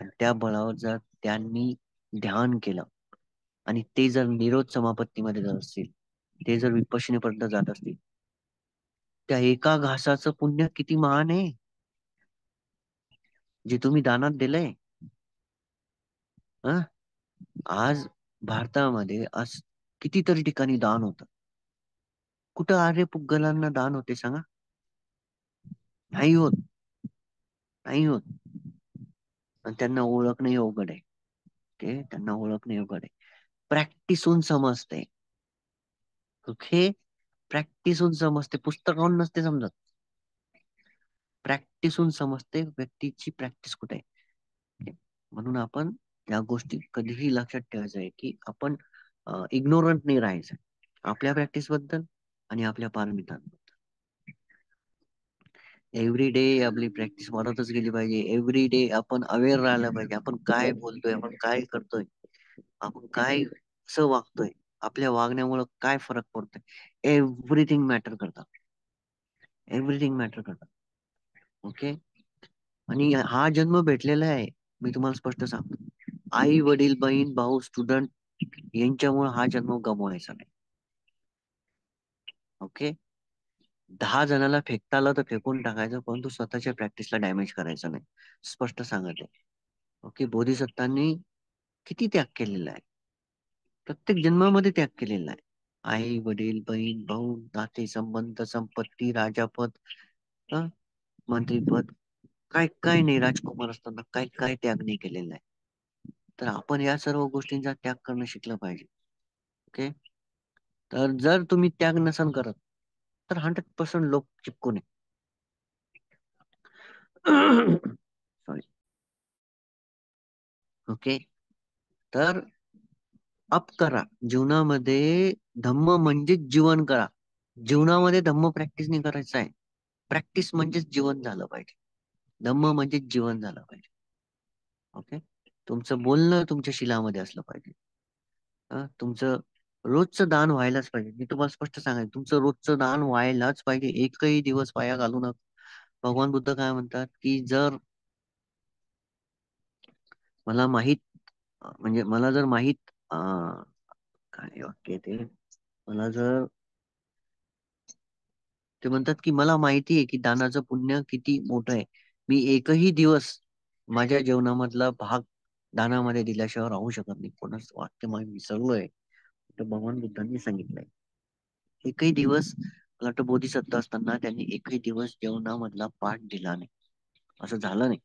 आणि त्या बळावर जर त्यांनी ध्यान केलं आणि ते जर निरोध समापत्तीमध्ये जात असतील, ते जर विपश्यनेपर्यंत जात असतील, त्या एका घासाचं पुण्य किती महान आहे, जे तुम्ही दानात दिलंय. हं? आज भारतामध्ये आज कितीतरी ठिकाणी दान होतं. कुठं आर्य पुद्गलांना दान होते सांगा? नाही होत, नाही होत. आणि त्यांना ओळखणं अवघड आहे. ओके, त्यांना ओळखणं अवघड आहे. प्रॅक्टिसून समजते. ओके, प्रॅक्टिसून समजते, पुस्तकाहून नसते समजत. प्रॅक्टिसून समजते व्यक्तीची प्रॅक्टिस कुठे आहे. म्हणून आपण या गोष्टी कधीही लक्षात ठेवायचं आहे की आपण इग्नोरंट नाही राहायचं आपल्या प्रॅक्टिस बद्दल आणि आपल्या पारमितांबद्दल. एव्हरी डे आपली प्रॅक्टिस वाढतच गेली पाहिजे. एव्हरी डे आपण अवेअर राहायला पाहिजे. आपण काय बोलतोय, आपण काय करतोय, आपण काय कसं वागतोय, आपल्या वागण्यामुळे काय फरक पडतोय, एव्हरीथिंग मॅटर करतात. एव्हरीथिंग मॅटर करतात. ओके. आणि हा जन्म भेटलेला आहे, मी तुम्हाला स्पष्ट सांगतो. आई वडील बहीण भाऊ स्टुडंट यांच्यामुळे हा जन्म गमवायचा नाही. ओके. 10 जणाला फेकता आलं तर फेकून टाकायचं, परंतु स्वतःच्या प्रॅक्टिसला डॅमेज करायचं नाही. स्पष्ट सांगत आहे. ओके. बोधिसत्वांनी किती त्याग केलेला आहे, प्रत्येक जन्मामध्ये त्याग केलेला आहे. आई वडील बहीण भाऊ नाते संबंध संपत्ती राजापद, हं, मंत्रीपद, काय काय नाही, राजकुमार असताना काय काय त्याग नाही केलेला आहे. तर आपण या सर्व गोष्टींचा त्याग करणं शिकलं पाहिजे. ओके. तर जर तुम्ही त्याग नसन करत तर 100% लोक चिपकून सॉरी. ओके. तर अप करा जीवनामध्ये, धम्म म्हणजेच जीवन करा. जीवनामध्ये धम्म प्रॅक्टिस नाही करायचं आहे, प्रॅक्टिस म्हणजेच जीवन झालं पाहिजे. धम्म म्हणजेच जीवन झालं पाहिजे. ओके. तुमचं बोलणं तुमच्या शिलामध्ये असलं पाहिजे. तुमचं रोजचं दान व्हायलाच पाहिजे. मी तुम्हाला स्पष्ट सांगायचं, तुमचं रोजचं दान व्हायलाच पाहिजे. एकही दिवस वाया घालू नका. भगवान बुद्ध काय म्हणतात की जर मला माहित म्हणजे मला जर माहित काय वाक्य आहे ते, मला जर ते म्हणतात की मला माहिती आहे की दानाचं पुण्य किती मोठं आहे, मी एकही दिवस माझ्या जीवनामधला भाग दानामध्ये दिल्याशिवाय राहू शकत नाही. कोणाच वाक्य मला विसरलोय, तर भगवान बुद्धांनी सांगितलंय. एकही दिवस, मला वाटतं बोधिसत्व असताना त्यांनी एकही दिवस जेवणामधला पाठ दिला नाही, असं झालं नाही.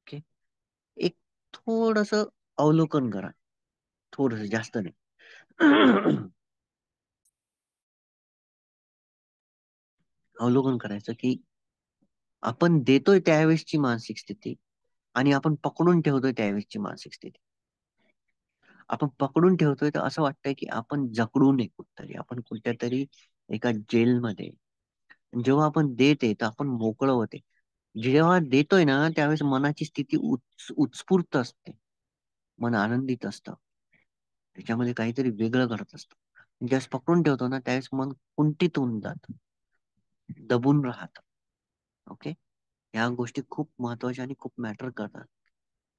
ओके. एक थोडस अवलोकन करा, थोडस, जास्त नाही. अवलोकन करायचं की आपण देतोय त्यावेळेसची मानसिक स्थिती आणि आपण पकडून ठेवतोय त्यावेळेसची मानसिक स्थिती. आपण पकडून ठेवतोय तर असं वाटतंय की आपण जकडू नये कुठतरी, आपण कुठल्या तरी एका जेलमध्ये. जेव्हा आपण देते तर आपण मोकळं होते. जेव्हा देतोय ना त्यावेळेस मनाची स्थिती उत्स्फूर्त असते, मन आनंदित असतं, त्याच्यामध्ये काहीतरी वेगळं घडत असतं. ज्यावेळेस पकडून ठेवतो ना त्यावेळेस मन कुंठित होऊन जात, दबून राहत. ओके. ह्या गोष्टी खूप महत्वाच्या आणि खूप मॅटर करतात.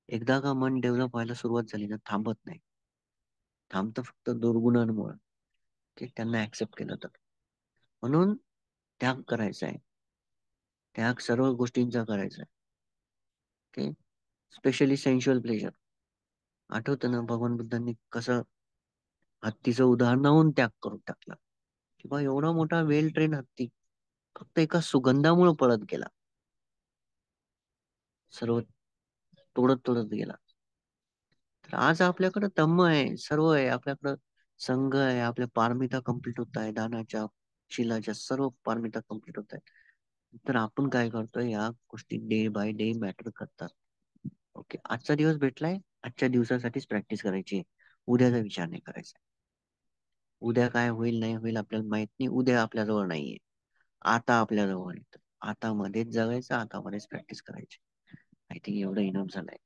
एकदा का मन डेव्हलप व्हायला सुरुवात झाली ना थांबत नाही. थांबतं फक्त दुर्गुणांमुळे, की त्यांना ऍक्सेप्ट केलं तर. म्हणून त्याग करायचा आहे, त्याग सर्व गोष्टींचा करायचा आहे. ओके. Specially sensual pleasure. आठवतं ना भगवान बुद्धांनी कसं हत्तीचं उदाहरण लावून त्याग करून टाकला. किंवा एवढा मोठा वेल ट्रेन हत्ती फक्त एका सुगंधामुळे पळत गेला, सर्व तोडत तोडत गेला. तर आज आपल्याकडे तम्म आहे, सर्व आहे आपल्याकडं, संघ आहे, आपल्या पारमिता कम्प्लीट होत आहे, दानाच्या शिलाच्या सर्व पारमिता कम्प्लीट होत आहेत. तर आपण काय करतोय, या गोष्टी डे बाय डे मॅटर करतात. ओके, आजचा दिवस भेटलाय, आजच्या दिवसासाठीच प्रॅक्टिस करायची आहे. उद्याचा विचार नाही करायचा. उद्या काय होईल नाही होईल आपल्याला माहित नाही. उद्या आपल्याजवळ नाहीये. आता आपल्याजवळ येतं. आता मध्येच जगायचं, आता मध्येच प्रॅक्टिस करायची. आय थिंक एवढं इनफ झालंय.